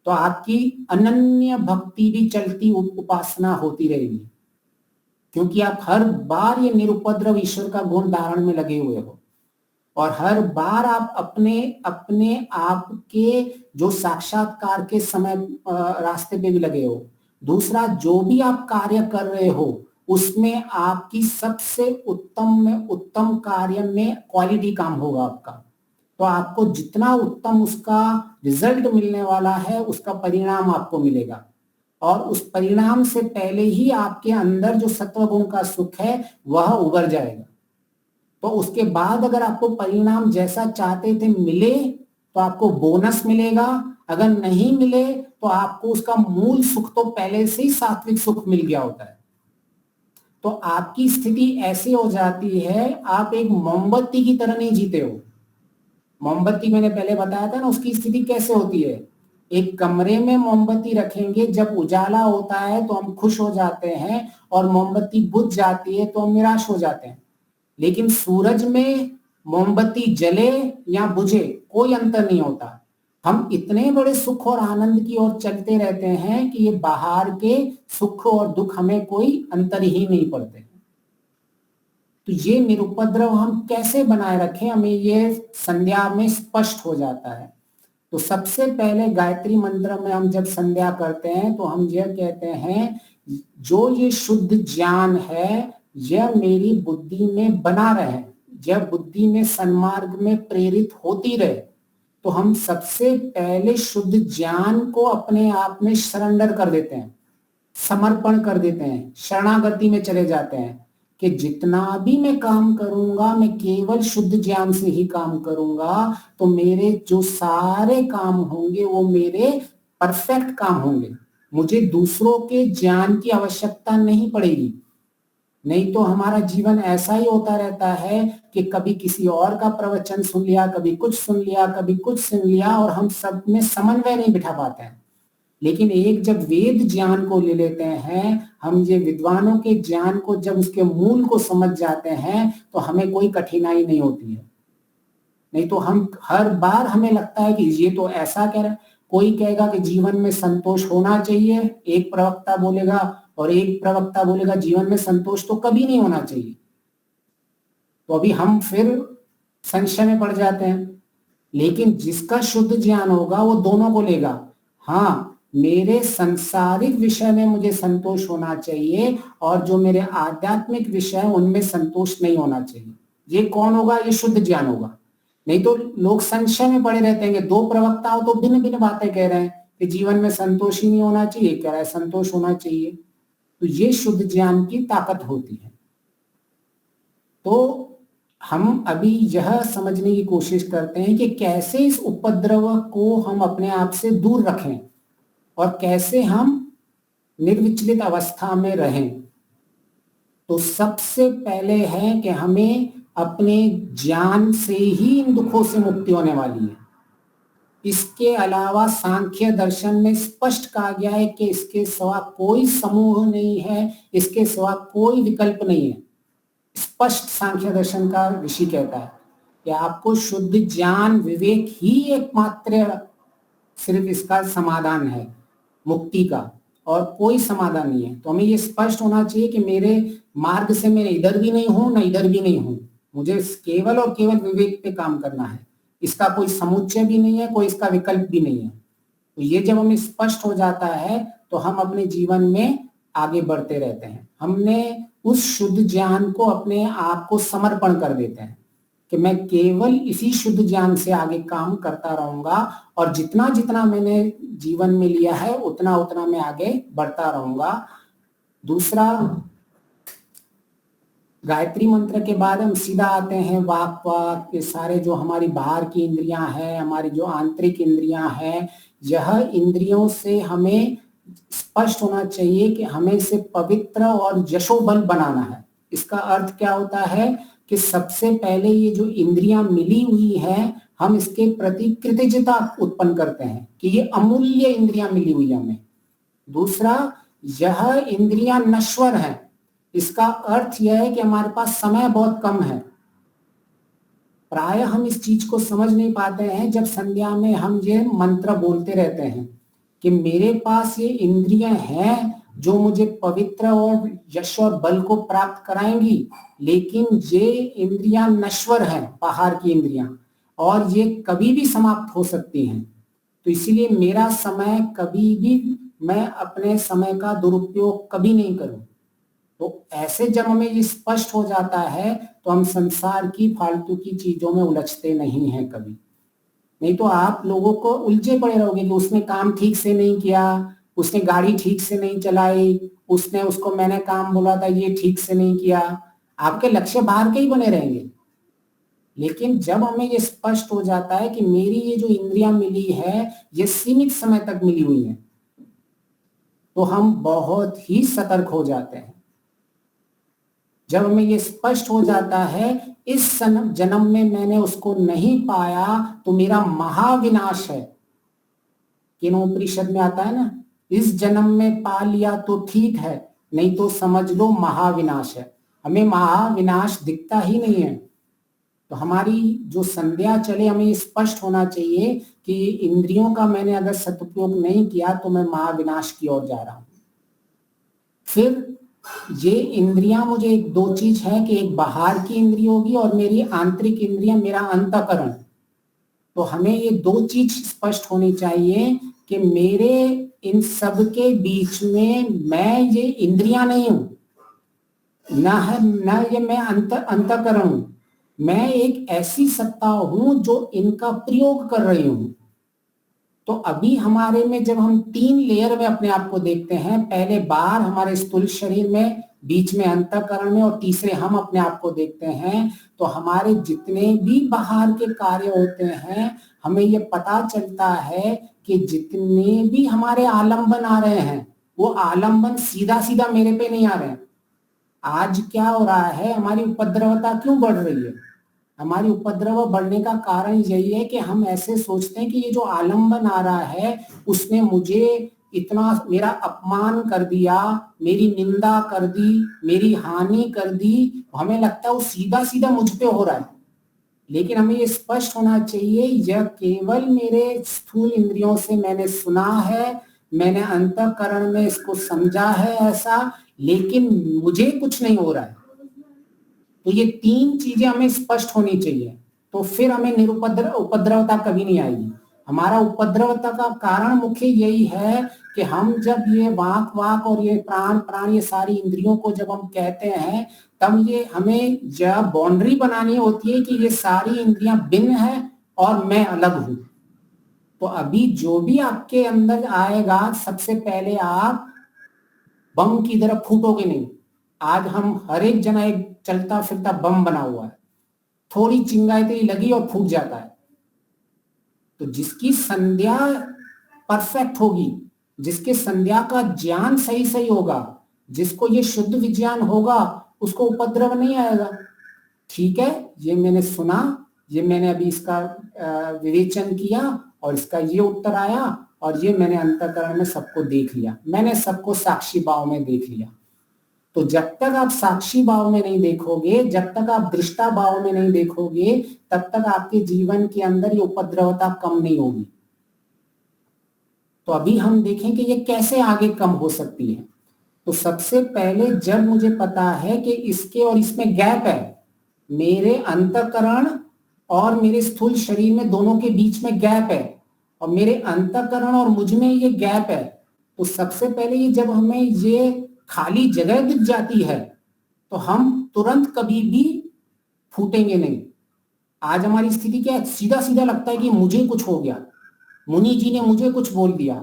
तो आपकी अनन्य भक्ति भी चलती उपासना होती रहेगी, क्योंकि आप हर बार ये निरुपद्रव ईश्वर का गुण धारण में लगे हुए हो और हर बार आप अपने आप के जो साक्षात्कार के समय रास्ते पे भी लगे हो। दूसरा, जो भी आप कार्य कर रहे हो उसमें आपकी सबसे उत्तम में उत्तम कार्य में क्वालिटी काम होगा आपका। तो आपको जितना उत्तम उसका रिजल्ट मिलने वाला है उसका परिणाम आपको मिलेगा और उस परिणाम से पहले ही आपके अंदर जो सत्वगुण का सुख है वह उभर जाएगा। तो उसके बाद अगर आपको परिणाम जैसा चाहते थे मिले तो आपको बोनस मिलेगा, अगर नहीं मिले तो आपको उसका मूल सुख तो पहले से ही सात्विक सुख मिल गया होता है। तो आपकी स्थिति ऐसी हो जाती है, आप एक मोमबत्ती की तरह नहीं जीते हो। मोमबत्ती मैंने पहले बताया था ना, उसकी स्थिति कैसे होती है। एक कमरे में मोमबत्ती रखेंगे, जब उजाला होता है तो हम खुश हो जाते हैं और मोमबत्ती बुझ जाती है तो हम निराश हो जाते हैं। लेकिन सूरज में मोमबत्ती जले या बुझे कोई अंतर नहीं होता। हम इतने बड़े सुख और आनंद की ओर चलते रहते हैं कि ये बाहर के सुख और दुख हमें कोई अंतर ही नहीं पड़ते। तो ये निरुपद्रव हम कैसे बनाए रखें, हमें ये संध्या में स्पष्ट हो जाता है। तो सबसे पहले गायत्री मंत्र में हम जब संध्या करते हैं तो हम यह कहते हैं, जो ये शुद्ध ज्ञान है यह मेरी बुद्धि में बना रहे, यह बुद्धि में सन्मार्ग में प्रेरित होती रहे। तो हम सबसे पहले शुद्ध ज्ञान को अपने आप में सरेंडर कर देते हैं, समर्पण कर देते हैं, शरणागति में चले जाते हैं कि जितना भी मैं काम करूंगा मैं केवल शुद्ध ज्ञान से ही काम करूंगा, तो मेरे जो सारे काम होंगे वो मेरे परफेक्ट काम होंगे, मुझे दूसरों के ज्ञान की आवश्यकता नहीं पड़ेगी। नहीं तो हमारा जीवन ऐसा ही होता रहता है कि कभी किसी और का प्रवचन सुन लिया, कभी कुछ सुन लिया, कभी कुछ सुन लिया, और हम सब में समन्वय नहीं बिठा पाते हैं। लेकिन एक जब वेद ज्ञान को ले लेते हैं, हम ये विद्वानों के ज्ञान को जब उसके मूल को समझ जाते हैं, तो हमें कोई कठिनाई नहीं होती है। नहीं तो हम हर बार हमें लगता है कि ये तो ऐसा कह रहा है, कोई कहेगा कि जीवन में संतोष होना चाहिए, एक प्रवक्ता बोलेगा, और एक प्रवक्ता बोलेगा जीवन में संतोष तो कभी नहीं होना चाहिए। तो अभी हम फिर संशय में पड़ जाते हैं। लेकिन जिसका शुद्ध ज्ञान होगा वो दोनों को लेगा। हाँ, मेरे सांसारिक विषय में मुझे संतोष होना चाहिए, और जो मेरे आध्यात्मिक विषय हैं उनमें संतोष नहीं होना चाहिए। ये कौन होगा? ये शुद्ध ज्ञान होगा। नहीं तो लोग संशय में पड़े रहते हैं कि दो प्रवक्ता हो तो भिन्न भिन्न बातें कह रहे हैं कि जीवन में संतोष ही नहीं होना चाहिए, कह रहा है संतोष होना चाहिए। तो ये शुद्ध ज्ञान की ताकत होती है। तो हम अभी यह समझने की कोशिश करते हैं कि कैसे इस उपद्रव को हम अपने आप से दूर रखें और कैसे हम निर्विचलित अवस्था में रहें। तो सबसे पहले है कि हमें अपने ज्ञान से ही इन दुखों से मुक्ति होने वाली है। इसके अलावा सांख्य दर्शन में स्पष्ट कहा गया है कि इसके सिवा कोई समूह नहीं है, इसके सिवा कोई विकल्प नहीं है। स्पष्ट सांख्य दर्शन का ऋषि कहता है कि आपको शुद्ध ज्ञान विवेक ही एकमात्र सिर्फ इसका समाधान है मुक्ति का, और कोई समाधान नहीं है। तो हमें ये स्पष्ट होना चाहिए कि मेरे मार्ग से मैं इधर भी नहीं हूं, न इधर भी नहीं हूं, मुझे केवल और केवल विवेक पे काम करना है। इसका कोई समुच्चय भी नहीं है, कोई इसका विकल्प भी नहीं है। तो ये जब हमें स्पष्ट हो जाता है तो हम अपने जीवन में आगे बढ़ते रहते हैं। हमने उस शुद्ध ज्ञान को अपने आप को समर्पण कर देते हैं कि मैं केवल इसी शुद्ध ज्ञान से आगे काम करता रहूंगा, और जितना जितना मैंने जीवन में लिया है उतना उतना मैं आगे बढ़ता रहूंगा। दूसरा, गायत्री मंत्र के बाद हम सीधा आते हैं वाक के सारे जो हमारी बाहर की इंद्रियां हैं, हमारी जो आंतरिक इंद्रियां हैं, यह इंद्रियों से हमें स्पष्ट होना चाहिए कि हमें इसे पवित्र और यशोबल बनाना है। इसका अर्थ क्या होता है कि सबसे पहले ये जो इंद्रियां मिली हुई है, हम इसके प्रति कृतज्ञता उत्पन्न करते हैं कि ये अमूल्य इंद्रियां मिली हुई है हमें। दूसरा, यह इंद्रियां नश्वर हैं। इसका अर्थ यह है कि हमारे पास समय बहुत कम है। प्राय हम इस चीज को समझ नहीं पाते हैं जब संध्या में हम ये मंत्र बोलते रहते हैं कि मेरे पास ये इंद्रियां हैं जो मुझे पवित्र और यश और बल को प्राप्त कराएंगी, लेकिन ये इंद्रियां नश्वर हैं, बाहर की इंद्रियां, और ये कभी भी समाप्त हो सकती हैं। तो इसीलिए मेरा समय कभी भी, मैं अपने समय का दुरुपयोग कभी नहीं करूं। तो ऐसे जब हमें ये स्पष्ट हो जाता है तो हम संसार की फालतू की चीजों में उलझते नहीं हैं कभी। नहीं तो आप लोगों को उलझे पड़े रहोगे कि उसने काम ठीक से नहीं किया, उसने गाड़ी ठीक से नहीं चलाई, उसने उसको मैंने काम बोला था ये ठीक से नहीं किया। आपके लक्ष्य बाहर के ही बने रहेंगे। लेकिन जब हमें ये स्पष्ट हो जाता है कि मेरी ये जो इंद्रियां मिली है ये सीमित समय तक मिली हुई है, तो हम बहुत ही सतर्क हो जाते हैं। जब हमें ये स्पष्ट हो जाता है इस जन्म में मैंने उसको नहीं पाया तो मेरा महाविनाश है। केनोपनिषद में आता है ना, इस जन्म में पा लिया तो ठीक है, नहीं तो समझ लो महाविनाश है। हमें महाविनाश दिखता ही नहीं है। तो हमारी जो संध्या चले, हमें स्पष्ट होना चाहिए कि इंद्रियों का मैंने अगर सदुपयोग नहीं किया तो मैं महाविनाश की ओर जा रहा हूं। फिर ये इंद्रियां, मुझे एक दो चीज है कि एक बाहर की इंद्रिय होगी और मेरी आंतरिक इंद्रियां, मेरा अंतःकरण। तो हमें ये दो चीज स्पष्ट होनी चाहिए कि मेरे इन सब के बीच में मैं ये इंद्रियां नहीं हूं, न ये मैं अंतःकरण हूं। मैं एक ऐसी सत्ता हूं जो इनका प्रयोग कर रही हूं। तो अभी हमारे में जब हम 3 लेयर में अपने आप को देखते हैं, पहले बाहर हमारे स्थूल शरीर में, बीच में अंतःकरण में, और तीसरे हम अपने आप को देखते हैं, तो हमारे जितने भी बाहर के कार्य होते हैं, हमें ये पता चलता है कि जितने भी हमारे आलंबन आ रहे हैं, वो आलंबन सीधा सीधा मेरे पे नहीं आ रहे हैं। आज क्या हो रहा है, हमारी उपद्रवता क्यों बढ़ रही है? हमारी उपद्रव बढ़ने का कारण यही है कि हम ऐसे सोचते हैं कि ये जो आलंबन आ रहा है, उसने मुझे इतना, मेरा अपमान कर दिया, मेरी निंदा कर दी, मेरी हानि कर दी, हमें लगता है वो सीधा सीधा मुझ पे हो रहा है। लेकिन हमें ये स्पष्ट होना चाहिए, यह केवल मेरे स्थूल इंद्रियों से मैंने सुना है, मैंने अंतःकरण में इसको समझा है ऐसा, लेकिन मुझे कुछ नहीं हो रहा है। तो ये 3 चीजें हमें स्पष्ट होनी चाहिए, तो फिर हमें उपद्रवता कभी नहीं आएगी। हमारा उपद्रवता का कारण मुख्य यही है कि हम जब ये वाक और ये प्राण ये सारी इंद्रियों को जब हम कहते हैं, तब ये हमें जब बाउंड्री बनानी होती है कि ये सारी इंद्रियां भिन्न है और मैं अलग हूं। तो अभी जो भी आपके अंदर आएगा, सबसे पहले आप बम की तरह फूटोगे नहीं। आज हम हर एक जना एक चलता फिरता बम बना हुआ है, थोड़ी चिंगारी लगी और फूट जाता है। तो जिसकी संध्या परफेक्ट होगी, जिसके संध्या का ज्ञान सही सही होगा, जिसको ये शुद्ध विज्ञान होगा, उसको उपद्रव नहीं आएगा। ठीक है, ये मैंने सुना, ये मैंने अभी इसका विवेचन किया और इसका ये उत्तर आया, और ये मैंने अंतःकरण में सबको देख लिया, मैंने सबको साक्षी भाव में देख लिया। तो जब तक आप साक्षी भाव में नहीं देखोगे, जब तक आप दृष्टा भाव में नहीं देखोगे, तब तक आपके जीवन के अंदर ये उपद्रवता कम नहीं होगी। तो अभी हम देखें कि ये कैसे आगे कम हो सकती है। तो सबसे पहले जब मुझे पता है कि इसके और इसमें गैप है, मेरे अंतःकरण और मेरे स्थूल शरीर में दोनों के बीच में गैप है, और मेरे अंतःकरण और मुझ में ये गैप है, तो सबसे पहले ये जब हमें ये खाली जगह दिख जाती है, तो हम तुरंत कभी भी फूटेंगे नहीं। आज हमारी स्थिति क्या है, सीधा सीधा लगता है कि मुझे कुछ हो गया, मुनि जी ने मुझे कुछ बोल दिया,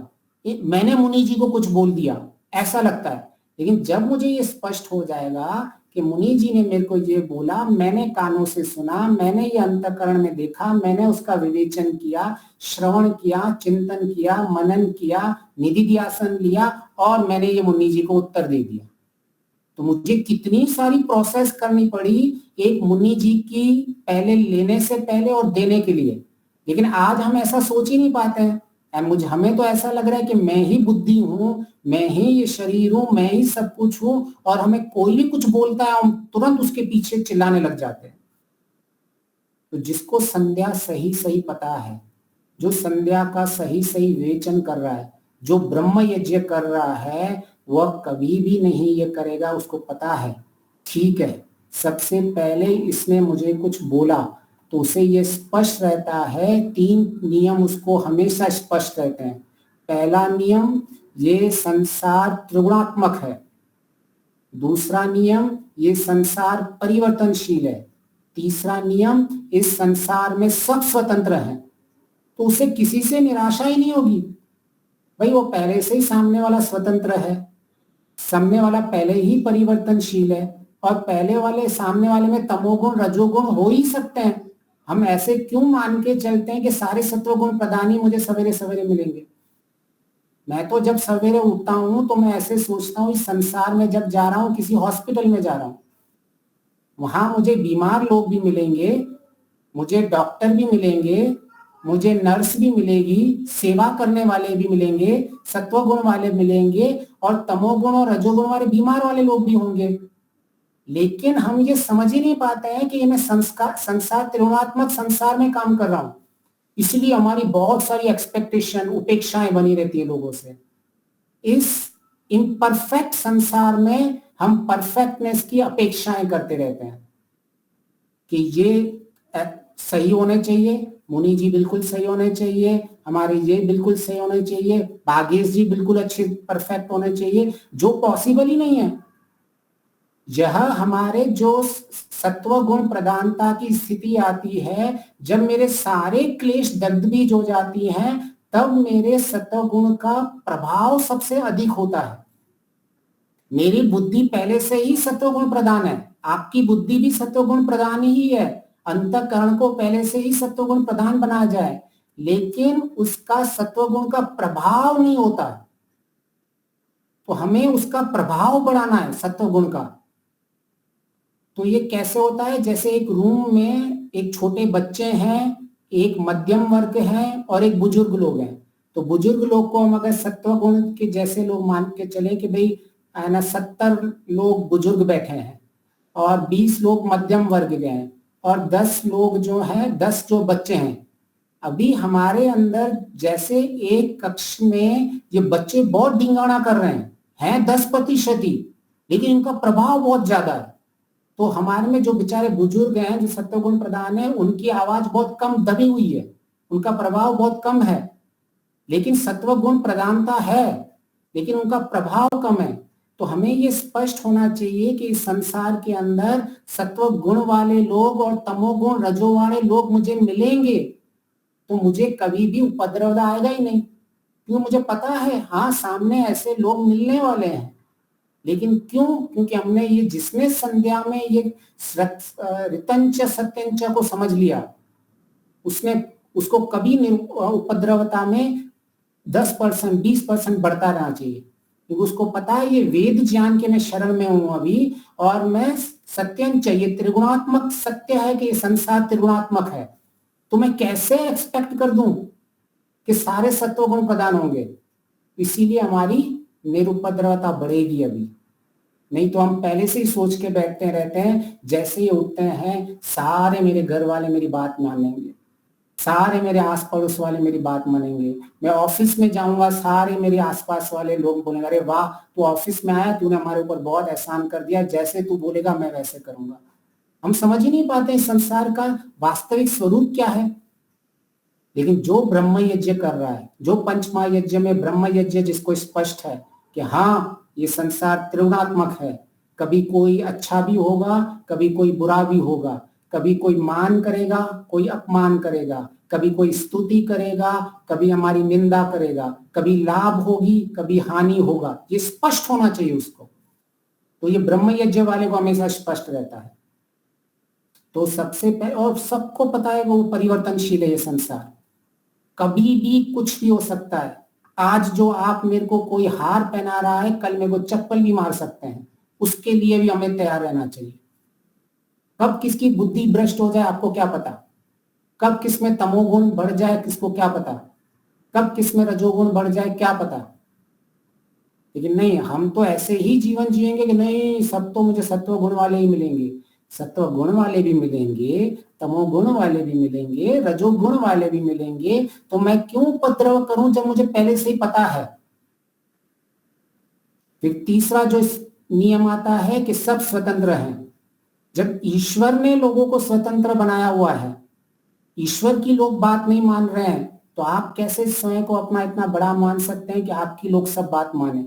मैंने मुनि जी को कुछ बोल दिया, ऐसा लगता है। लेकिन जब मुझे ये स्पष्ट हो जाएगा कि मुनि जी ने मेरे को ये बोला, मैंने कानों से सुना, मैंने ये अंतःकरण में देखा, मैंने उसका विवेचन किया, श्रवण किया, चिंतन किया, मनन किया, निधिध्यासन लिया, और मैंने ये मुनि जी को उत्तर दे दिया, तो मुझे कितनी सारी प्रोसेस करनी पड़ी एक मुनि जी की पहले लेने से पहले और देने के लिए। लेकिन आज हम ऐसा सोच ही नहीं पाते हैं। हमें तो ऐसा लग रहा है कि मैं ही बुद्धि हूँ, मैं ही ये शरीर हूँ, मैं ही सब कुछ हूँ, और हमें कोई भी कुछ बोलता है हम तुरंत उसके पीछे चिल्लाने लग जाते हैं। तो जिसको संध्या सही सही पता है, जो संध्या का सही सही विवेचन कर रहा है, जो ब्रह्म यज्ञ कर रहा है, वह कभी भी नहीं ये करेगा, उसको पता है ठीक है सबसे पहले इसने मुझे कुछ बोला, तो उसे ये स्पष्ट रहता है। 3 नियम उसको हमेशा स्पष्ट रहते हैं। पहला नियम, ये संसार त्रिगुणात्मक है। दूसरा नियम, ये संसार परिवर्तनशील है। तीसरा नियम, इस संसार में सब स्वतंत्र हैं। तो उसे किसी से निराशा ही नहीं होगी। भाई वो पहले से ही सामने वाला स्वतंत्र है, सामने वाला पहले ही परिवर्तनशील है, और पहले वाले सामने वाले में तमोगुण रजोगुण हो ही सकते हैं। हम ऐसे क्यों मान के चलते हैं कि सारे सत्वगुण प्रधान ही मुझे सवेरे सवेरे मिलेंगे। मैं तो जब सवेरे उठता हूं तो मैं ऐसे सोचता हूँ इस संसार में जब जा रहा हूँ, किसी हॉस्पिटल में जा रहा हूँ, वहां मुझे बीमार लोग भी मिलेंगे, मुझे डॉक्टर भी मिलेंगे, मुझे नर्स भी मिलेगी, सेवा करने वाले भी मिलेंगे, सत्वगुण वाले मिलेंगे, और तमोगुण और रजोगुण वाले बीमार वाले लोग भी होंगे। लेकिन हम ये समझ ही नहीं पाते हैं कि मैं संसार त्रिगुणात्मक संसार में काम कर रहा हूं, इसलिए हमारी बहुत सारी एक्सपेक्टेशन, उपेक्षाएं बनी रहती है लोगों से। इस इम्परफेक्ट संसार में हम परफेक्टनेस की अपेक्षाएं करते रहते हैं कि ये सही होने चाहिए, मुनि जी बिल्कुल सही होने चाहिए, हमारे ये बिल्कुल सही होने चाहिए, भागेश जी बिल्कुल अच्छे परफेक्ट होने चाहिए, जो पॉसिबल ही नहीं है। यह हमारे जो सत्व गुण प्रधानता की स्थिति आती है, जब मेरे सारे क्लेश दग्ध बीज हो जाती हैं, तब मेरे सत्व गुण का प्रभाव सबसे अधिक होता है। मेरी बुद्धि पहले से ही सत्व गुण प्रधान है, आपकी बुद्धि भी सत्व गुण प्रधान ही है। अंतःकरण को पहले से ही सत्व गुण प्रधान बनाया जाए, लेकिन उसका सत्व गुण का प्रभाव नहीं होता, तो हमें उसका प्रभाव बढ़ाना है सत्व गुण का। तो ये कैसे होता है? जैसे एक रूम में एक छोटे बच्चे हैं, एक मध्यम वर्ग है और एक बुजुर्ग लोग हैं। तो बुजुर्ग लोग को हम अगर सत्व गुण के जैसे लोग मान के चले कि भाई है ना 70 लोग बुजुर्ग बैठे हैं और 20 लोग मध्यम वर्ग के हैं और 10 लोग जो हैं 10 जो बच्चे हैं। अभी हमारे अंदर जैसे एक कक्ष में ये बच्चे बहुत ढिंगाना कर रहे हैं 10% ही, लेकिन इनका प्रभाव बहुत ज्यादा है। तो हमारे में जो बेचारे बुजुर्ग हैं जो सत्व गुण प्रधान है, उनकी आवाज बहुत कम दबी हुई है, उनका प्रभाव बहुत कम है, लेकिन सत्व गुण प्रधानता है, लेकिन उनका प्रभाव कम है। तो हमें ये स्पष्ट होना चाहिए कि इस संसार के अंदर सत्व गुण वाले लोग और तमोगुण रजो वाले लोग मुझे मिलेंगे, तो मुझे कभी भी उपद्रव आएगा ही नहीं, क्यों? मुझे पता है हाँ सामने ऐसे लोग मिलने वाले हैं। लेकिन क्यों? क्योंकि हमने ये जिसने संध्या में ये ऋतंच सत्यंच को समझ लिया, उसने उसको कभी उपद्रवता में 10% 20% बढ़ता रहना चाहिए, क्योंकि उसको पता है ये वेद ज्ञान के मैं शरण में हूं अभी, और मैं सत्यंच, ये त्रिगुणात्मक सत्य है कि ये संसार त्रिगुणात्मक है, तो मैं कैसे एक्सपेक्ट कर दूं कि सारे सत्व गुण प्रदान होंगे। इसीलिए हमारी निरुपद्रवता बढ़ेगी अभी, नहीं तो हम पहले से ही सोच के बैठते रहते हैं जैसे ही उठते हैं सारे मेरे घर वाले मेरी बात मानेंगे, सारे मेरे आस पड़ोस वाले मेरी बात मानेंगे, मैं ऑफिस में जाऊंगा सारे मेरे आसपास वाले लोग बोलेंगे अरे वाह तू ऑफिस में आया, तूने हमारे ऊपर बहुत एहसान कर दिया, जैसे तू बोलेगा मैं वैसे करूंगा। हम समझ ही नहीं पाते इस संसार का वास्तविक स्वरूप क्या है। लेकिन जो ब्रह्म यज्ञ कर रहा है, जो पंचमहायज्ञ में ब्रह्म यज्ञ जिसको स्पष्ट है कि हाँ ये संसार त्रिगुणात्मक है, कभी कोई अच्छा भी होगा कभी कोई बुरा भी होगा, कभी कोई मान करेगा कोई अपमान करेगा, कभी कोई स्तुति करेगा कभी हमारी निंदा करेगा, कभी लाभ होगी कभी हानि होगा, ये स्पष्ट होना चाहिए उसको। तो ये ब्रह्म यज्ञ वाले को हमेशा स्पष्ट रहता है। तो सबसे पहले, और सबको पता है वो परिवर्तनशील है ये संसार, कभी भी कुछ भी हो सकता है। आज जो आप मेरे को कोई हार पहना रहा है, कल मेरे को चप्पल भी मार सकते हैं, उसके लिए भी हमें तैयार रहना चाहिए। कब किसकी बुद्धि भ्रष्ट हो जाए आपको क्या पता, कब किसमें तमोगुण बढ़ जाए किसको क्या पता, कब किसमें रजोगुण बढ़ जाए क्या पता। लेकिन नहीं, हम तो ऐसे ही जीवन जिएंगे कि नहीं सब तो मुझे सत्व गुण वाले ही मिलेंगे, सत्व गुण वाले भी मिलेंगे, तमोगुण वाले भी मिलेंगे, रजोगुण वाले भी मिलेंगे, तो मैं क्यों उपद्रव करूं जब मुझे पहले से ही पता है। फिर तीसरा जो नियम आता है कि सब स्वतंत्र हैं। जब ईश्वर ने लोगों को स्वतंत्र बनाया हुआ है, ईश्वर की लोग बात नहीं मान रहे हैं, तो आप कैसे स्वयं को अपना इतना बड़ा मान सकते हैं कि आपकी लोग सब बात माने।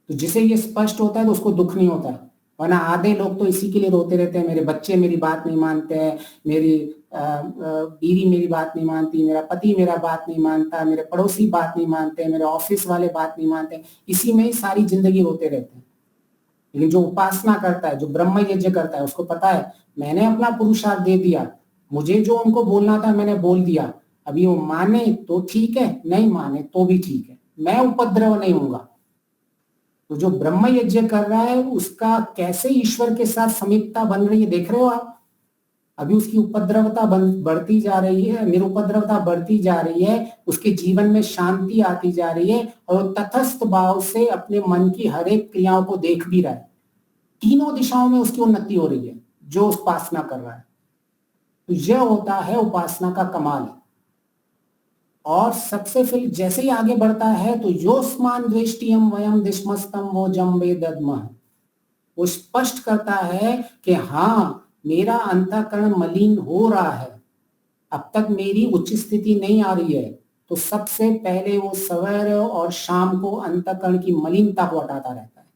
तो जिसे ये स्पष्ट होता है तो उसको दुख नहीं होता, वरना आधे लोग तो इसी के लिए रोते रहते हैं, मेरे बच्चे मेरी बात नहीं मानते हैं, मेरी बीवी मेरी बात नहीं मानती, मेरा पति मेरा बात नहीं मानता, मेरे पड़ोसी बात नहीं मानते, मेरे ऑफिस वाले बात नहीं मानते, इसी में ही सारी जिंदगी रोते रहते हैं। लेकिन जो उपासना करता है, जो ब्रह्म यज्ञ करता है, उसको पता है मैंने अपना पुरुषार्थ दे दिया, मुझे जो उनको बोलना था मैंने बोल दिया, अभी वो माने तो ठीक है, नहीं माने तो भी ठीक है, मैं उपद्रव नहीं होऊंगा। तो जो ब्रह्म यज्ञ कर रहा है उसका कैसे ईश्वर के साथ समीपता बन रही है देख रहे हो आप। अभी उसकी उपद्रवता बढ़ती जा रही है, निरुपद्रवता बढ़ती जा रही है, उसके जीवन में शांति आती जा रही है, और तटस्थ भाव से अपने मन की हर एक क्रियाओं को देख भी रहा है। तीनों दिशाओं में उसकी उन्नति हो रही है जो उपासना कर रहा है। तो यह होता है उपासना का कमाल। और सबसे फिर जैसे ही आगे बढ़ता है तो योस्मान द्वेष्टियम वयम दिश्मस्तम वो जम्बे दद्मः, वो स्पष्ट करता है कि हाँ मेरा अंतःकरण मलिन हो रहा है, अब तक मेरी उच्च स्थिति नहीं आ रही है। तो सबसे पहले वो सवेरे और शाम को अंतःकरण की मलिनता को हटाता रहता है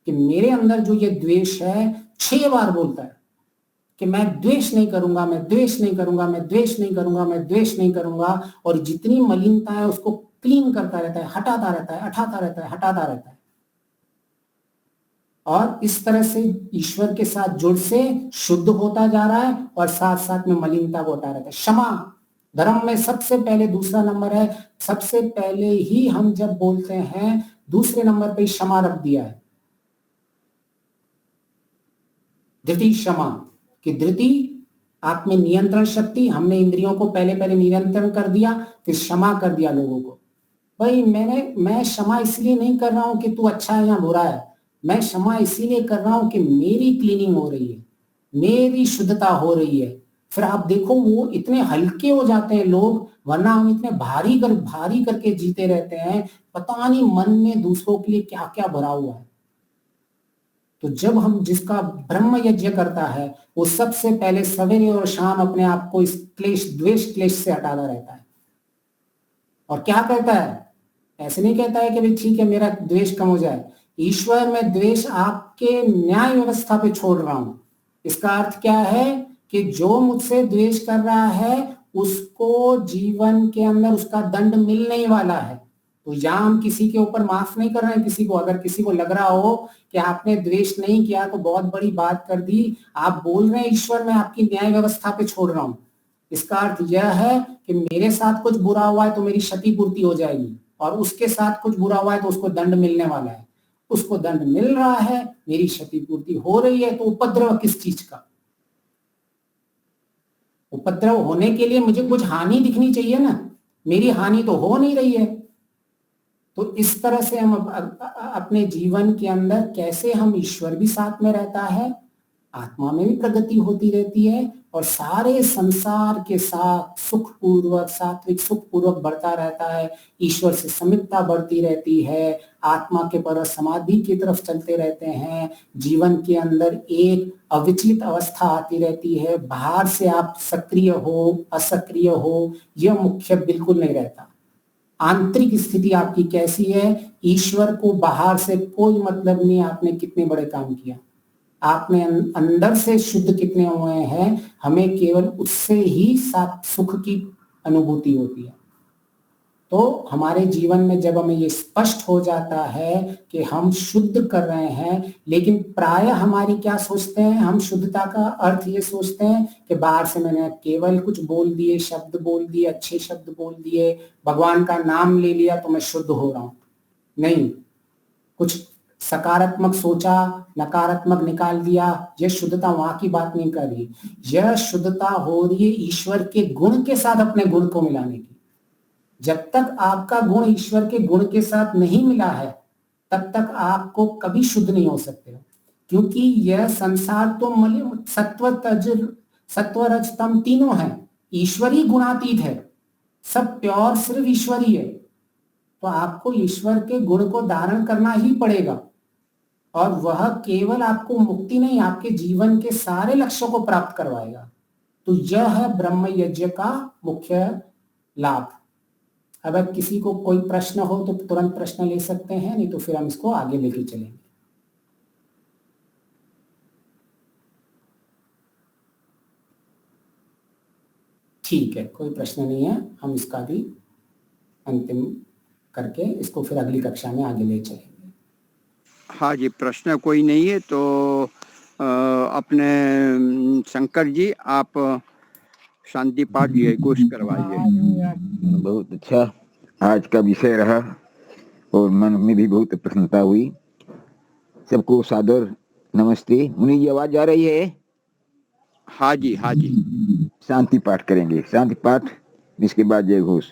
कि मेरे अंदर जो ये द्वेष है 6 बार बोलता है कि मैं द्वेष नहीं करूंगा, मैं द्वेष नहीं करूंगा, मैं द्वेष नहीं करूंगा, मैं द्वेष नहीं करूंगा, और जितनी मलिनता है उसको क्लीन करता रहता है, हटाता रहता है, हटाता रहता है, हटाता रहता है। और इस तरह से ईश्वर के साथ जुड़ से शुद्ध होता जा रहा है और साथ साथ में मलिनता को हटा रहता है। क्षमा धर्म में सबसे पहले दूसरा नंबर है। सबसे पहले ही हम जब बोलते हैं दूसरे नंबर पे क्षमा रख दिया है। धृति क्षमा कि धृति आप में नियंत्रण शक्ति, हमने इंद्रियों को पहले नियंत्रण कर दिया, फिर क्षमा कर दिया लोगों को। भाई मैं क्षमा इसलिए नहीं कर रहा हूं कि तू अच्छा है या बुरा है, मैं क्षमा इसीलिए कर रहा हूं कि मेरी क्लीनिंग हो रही है, मेरी शुद्धता हो रही है। फिर आप देखो वो इतने हल्के हो जाते हैं लोग, वरना हम इतने भारी करके जीते रहते हैं, पता नहीं मन में दूसरों के लिए क्या क्या भरा हुआ है। तो जब हम जिसका ब्रह्म यज्ञ करता है वो सबसे पहले सवेरे और शाम अपने आप को इस क्लेश द्वेष क्लेश से हटाता रहता है। और क्या कहता है, ऐसे नहीं कहता है कि भाई ठीक है मेरा द्वेष कम हो जाए। ईश्वर में द्वेष आपके न्याय व्यवस्था पे छोड़ रहा हूं। इसका अर्थ क्या है कि जो मुझसे द्वेष कर रहा है उसको जीवन के अंदर उसका दंड मिलने ही वाला है। तो यहाँ हम किसी के ऊपर माफ नहीं कर रहे हैं किसी को। अगर किसी को लग रहा हो कि आपने द्वेष नहीं किया तो बहुत बड़ी बात कर दी, आप बोल रहे हैं ईश्वर मैं आपकी न्याय व्यवस्था पे छोड़ रहा हूं। इसका अर्थ यह है कि मेरे साथ कुछ बुरा हुआ है तो मेरी क्षतिपूर्ति हो जाएगी, और उसके साथ कुछ बुरा हुआ है तो उसको दंड मिलने वाला है। उसको दंड मिल रहा है, मेरी क्षतिपूर्ति हो रही है, तो उपद्रव किस चीज का? उपद्रव होने के लिए मुझे कुछ हानि दिखनी चाहिए ना, मेरी हानि तो हो नहीं रही है। तो इस तरह से हम अपने जीवन के अंदर कैसे हम ईश्वर भी साथ में रहता है, आत्मा में भी प्रगति होती रहती है, और सारे संसार के साथ सुखपूर्वक सात्विक सुखपूर्वक बढ़ता रहता है। ईश्वर से समीपता बढ़ती रहती है, आत्मा के पर समाधि की तरफ चलते रहते हैं। जीवन के अंदर एक अविचलित अवस्था आती रहती है। बाहर से आप सक्रिय हो असक्रिय हो यह मुख्य बिल्कुल नहीं रहता। आंतरिक स्थिति आपकी कैसी है, ईश्वर को बाहर से कोई मतलब नहीं आपने कितने बड़े काम किया, आपने अंदर से शुद्ध कितने हुए हैं, हमें केवल उससे ही साथ सुख की अनुभूति होती है। तो हमारे जीवन में जब हमें ये स्पष्ट हो जाता है कि हम शुद्ध कर रहे हैं, लेकिन प्रायः हमारी क्या सोचते हैं, हम शुद्धता का अर्थ ये सोचते हैं कि बाहर से मैंने केवल कुछ बोल दिए, शब्द बोल दिए, अच्छे शब्द बोल दिए, भगवान का नाम ले लिया तो मैं शुद्ध हो रहा हूं। नहीं, कुछ सकारात्मक सोचा नकारात्मक निकाल दिया, यह शुद्धता वहां की बात नहीं कर रही। यह शुद्धता हो रही है ईश्वर के गुण के साथ अपने गुण को मिलाने की। जब तक आपका गुण ईश्वर के गुण के साथ नहीं मिला है तब तक आपको कभी शुद्ध नहीं हो सकते हो, क्योंकि यह संसार तो सत्व रज तम तीनों है, ईश्वरी गुणातीत है, सब प्योर सिर्फ ईश्वरी है। तो आपको ईश्वर के गुण को धारण करना ही पड़ेगा, और वह केवल आपको मुक्ति नहीं आपके जीवन के सारे लक्ष्यों को प्राप्त करवाएगा। तो यह है ब्रह्म यज्ञ का मुख्य लाभ। अगर किसी को कोई प्रश्न हो तो तुरंत प्रश्न ले सकते हैं, नहीं तो फिर हम इसको आगे लेके चलेंगे। ठीक है, कोई प्रश्न नहीं है, हम इसका भी अंतिम करके इसको फिर अगली कक्षा में आगे ले चलेंगे। हाँ जी, प्रश्न कोई नहीं है तो अपने शंकर जी आप शांति पाठ जय घोष करवाइए। बहुत अच्छा आज का विषय रहा और मन में भी बहुत प्रसन्नता हुई। सबको सादर नमस्ते। मुनि जी आवाज आ रही है? हाँ जी, हाँ जी। शांति पाठ करेंगे, शांति पाठ, इसके बाद जय घोष।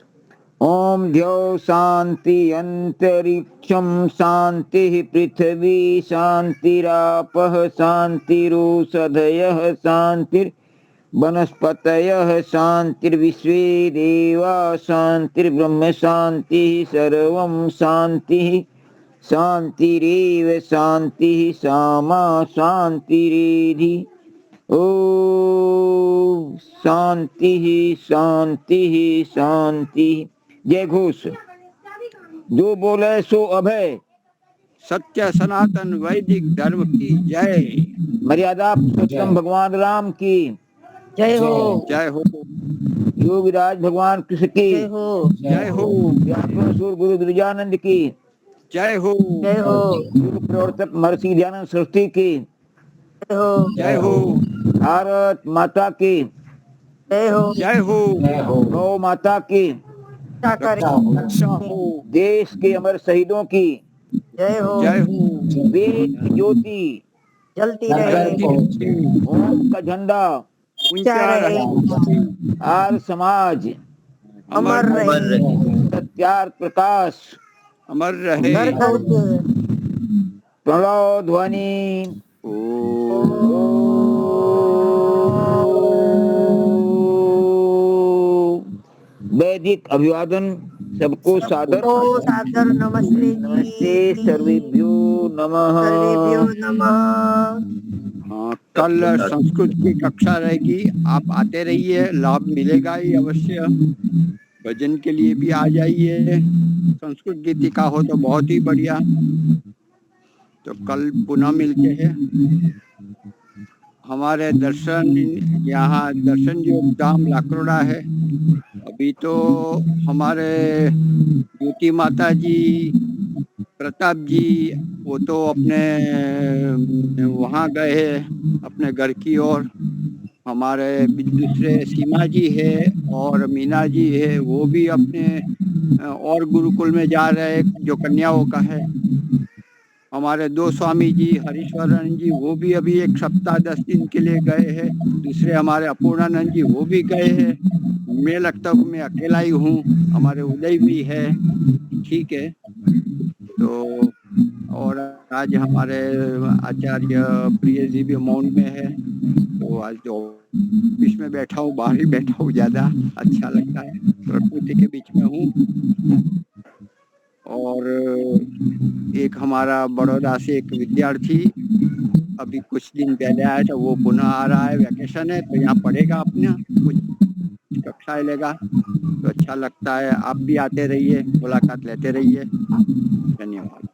ओम ध्यो शांति अंतरिक्षम शांति पृथ्वी शांतिरापः शांतिरुषधयः शांतिर वनस्पतयः शांतिर्विश्वे देवा शांतिर्ब्रह्म शांतिः सर्वं शांतिः शांतिरेव शांतिः सामा शांतिरेधि। ओम शांतिः शांतिः शांतिः। जय घोष। जो बोले सो अभय। सत्य सनातन वैदिक धर्म की जय। मर्यादा पुरुषोत्तम भगवान राम की जय हो जय हो योगीराज भगवान कृष्ण की जय हो जय हो व्याकरण सूर गुरु गिरिजानंद की जय हो जय हो गुरु प्रवर्तक महर्षि दयानंद सरस्वती की जय हो जय हो भारत माता की जय हो जय हो जय हो गौ माता की रक्षा करे रक्षा हो देश के अमर शहीदों की जय हो जय हो वेद की ज्योति जलती घर घर रहे पहुंचे ओम का झंडा ऊंचा रहे रहे आर्य समाज अमर अमर अमर रहे रहे सत्यार्थ प्रकाश अमर रहे घर घर के प्रणव ध्वनि वैदिक अभिवादन सबको सादर सबको सादर नमस्ते नमस्ते जी सर्वेभ्यो नमः सर्वेभ्यो नमः हाँ, कल संस्कृत की कक्षा रहेगी, आप आते रहिए, लाभ मिलेगा ही अवश्य। भजन के लिए भी आ जाइए, संस्कृत गीतिका हो तो बहुत ही बढ़िया। तो कल पुनः मिलते हैं। हमारे दर्शन यहाँ दर्शन योग धाम लाकरोड़ा है। अभी तो हमारे ज्योति माता जी, प्रताप जी, वो तो अपने वहाँ गए हैं अपने घर की ओर। हमारे दूसरे सीमा जी है और मीना जी है, वो भी अपने और गुरुकुल में जा रहे हैं जो कन्याओं का है। हमारे दो स्वामी जी हरीश्वरन जी, वो भी अभी 1 सप्ताह 10 दिन के लिए गए हैं। दूसरे हमारे अपूर्णानंद जी, वो भी गए हैं। मैं लगता हूँ मैं अकेला ही हूँ। हमारे उदय भी है, ठीक है। तो और आज हमारे आचार्य प्रिय जी भी मौन में है। तो आज तो ऑफिस में बैठा हूँ, बाहर ही बैठा हूँ, ज़्यादा अच्छा लगता है, प्रकृति के बीच में हूँ। और एक हमारा बड़ौदा से एक विद्यार्थी अभी कुछ दिन पहले आया था, वो पुनः आ रहा है, वैकेशन है तो यहाँ पढ़ेगा, अपना कुछ कक्षाएं लेगा, तो अच्छा लगता है। आप भी आते रहिए, मुलाकात लेते रहिए। धन्यवाद।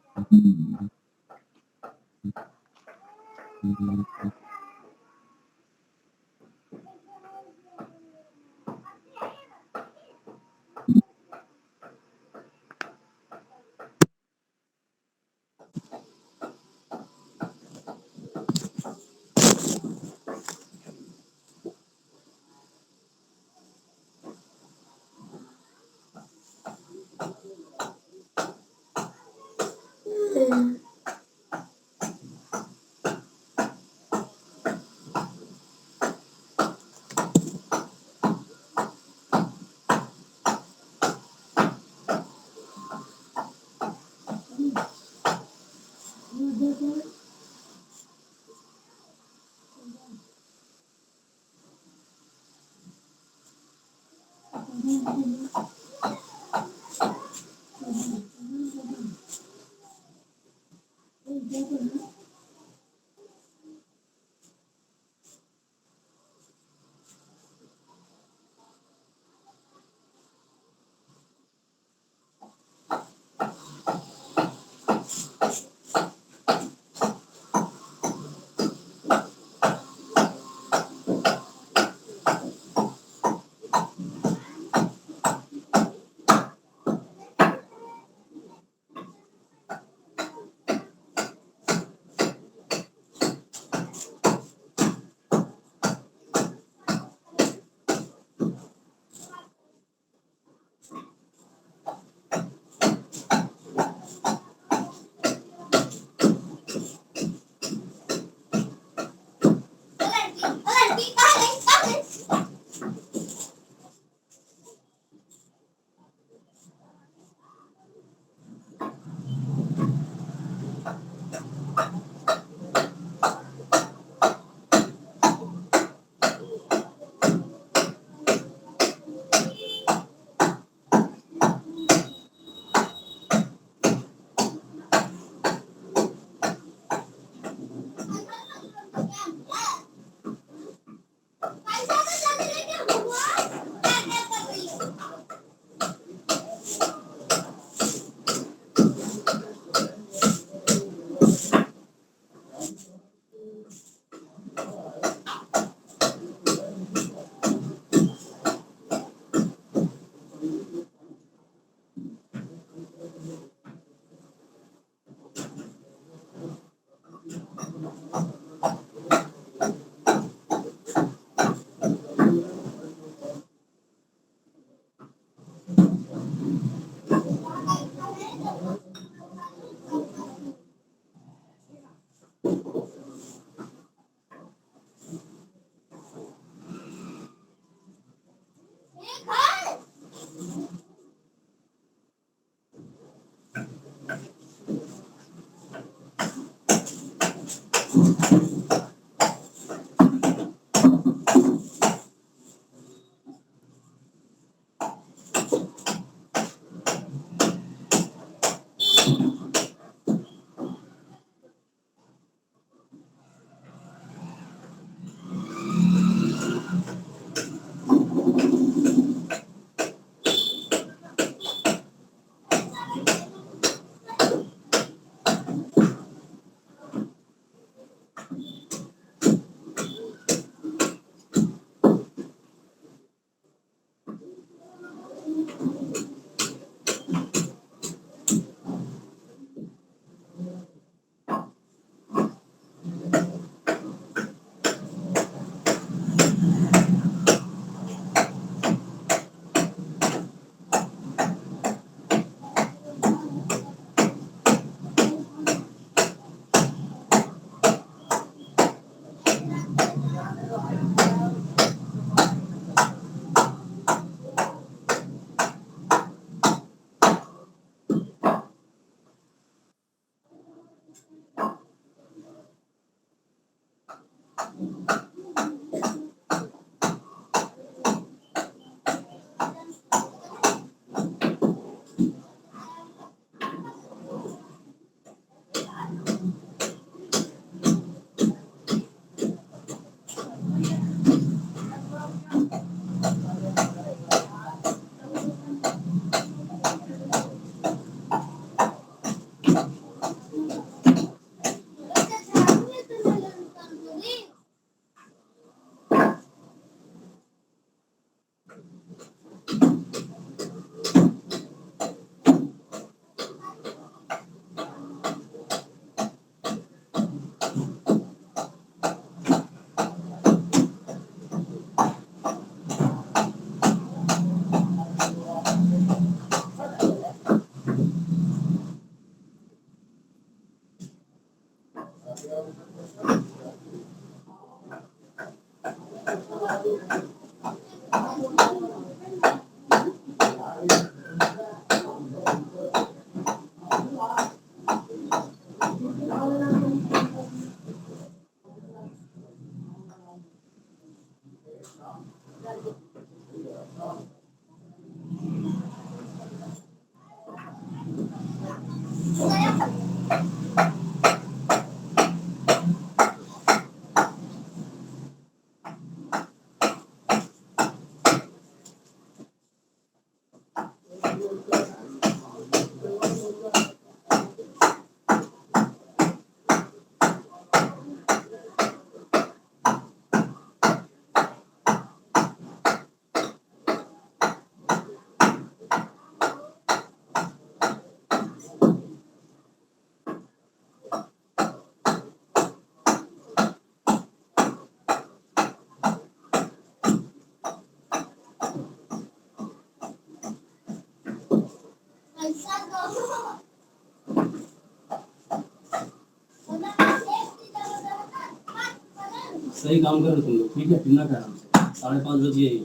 सही काम करो तुम लोग, ठीक है, फिरना का आराम से 5:30 बजे ही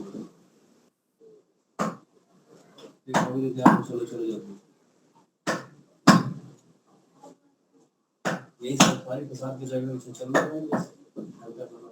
चलो चलो जाओ। यही सब भाई प्रसाद की जगह से चल रहे हैं हल्का खाना।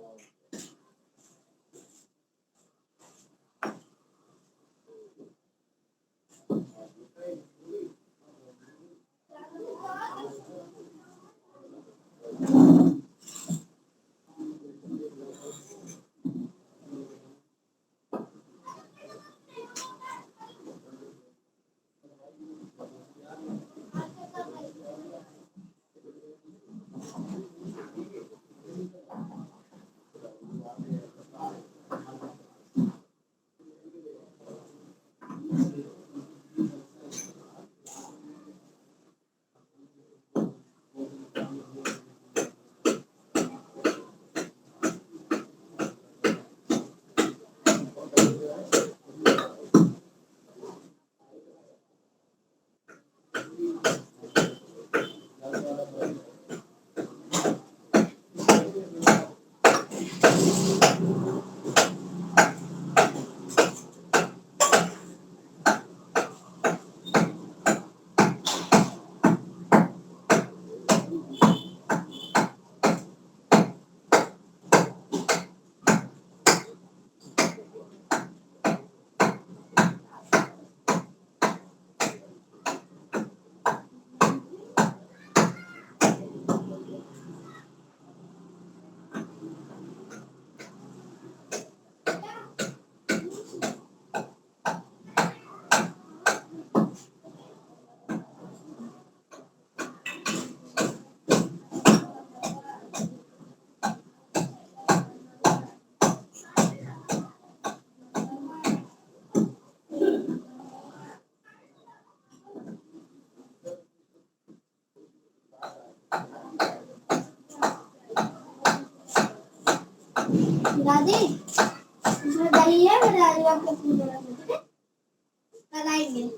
दादी इसमें दही है, मैं दादी आपको पूछ रहा हूँ, कल आएंगे।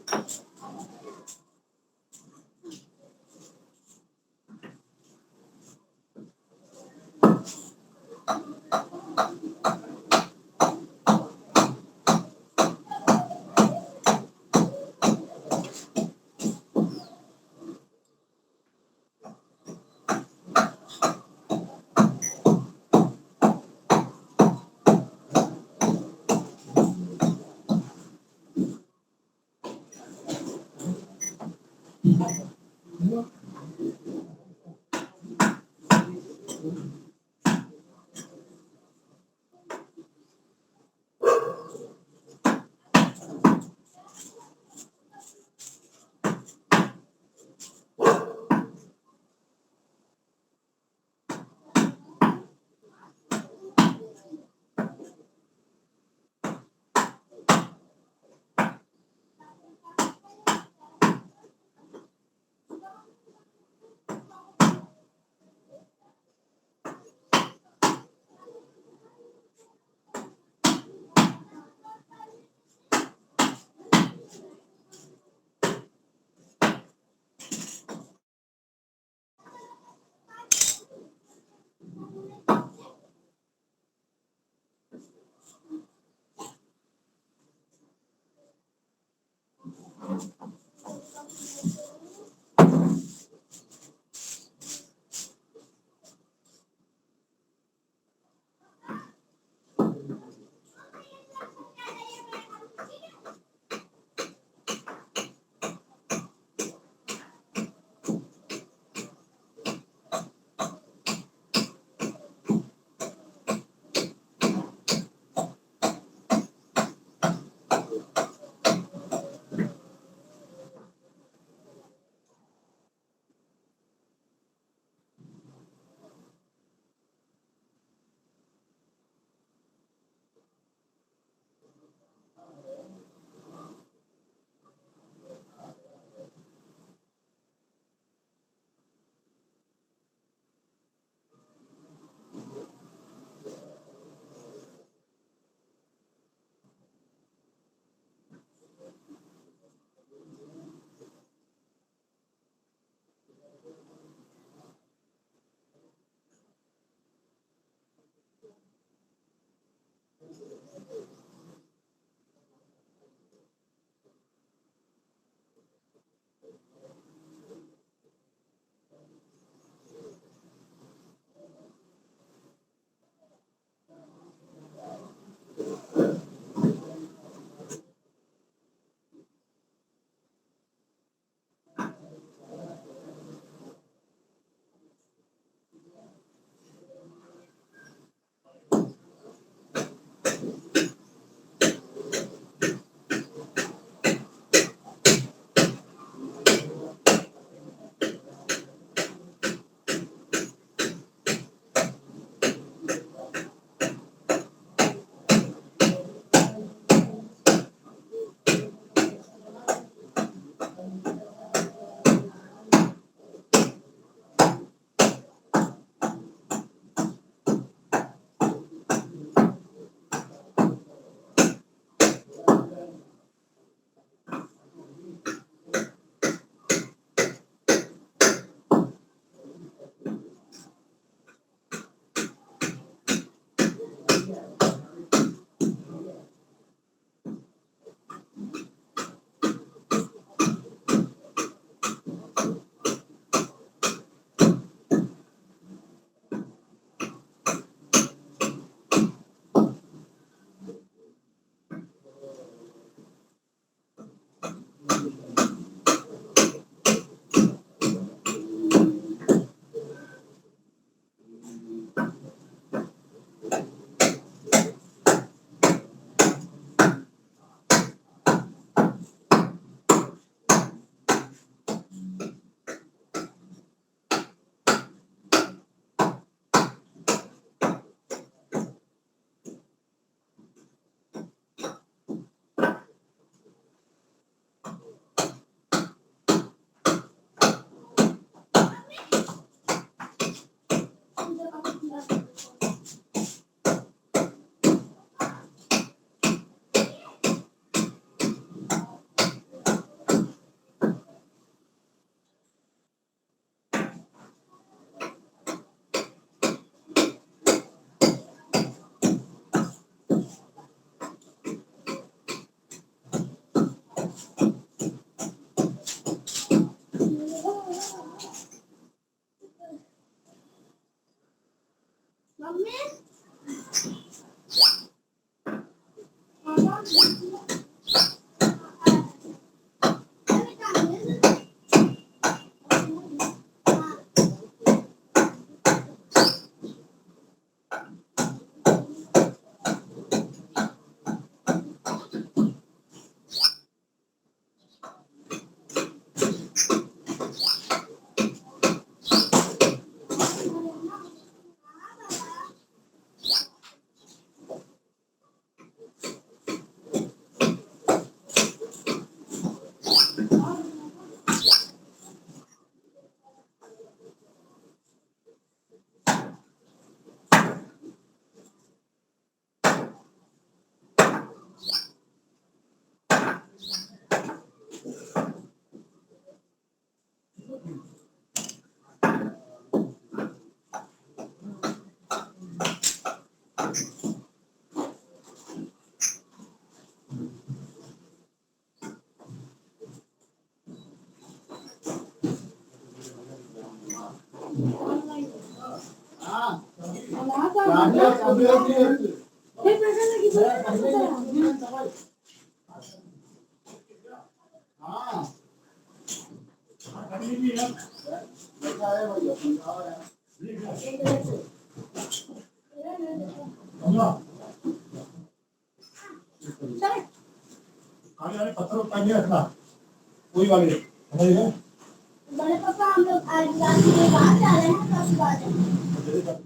बड़े पापा हम लोग आज रात में बाहर जा रहे हैं, कब बाहर जाएंगे?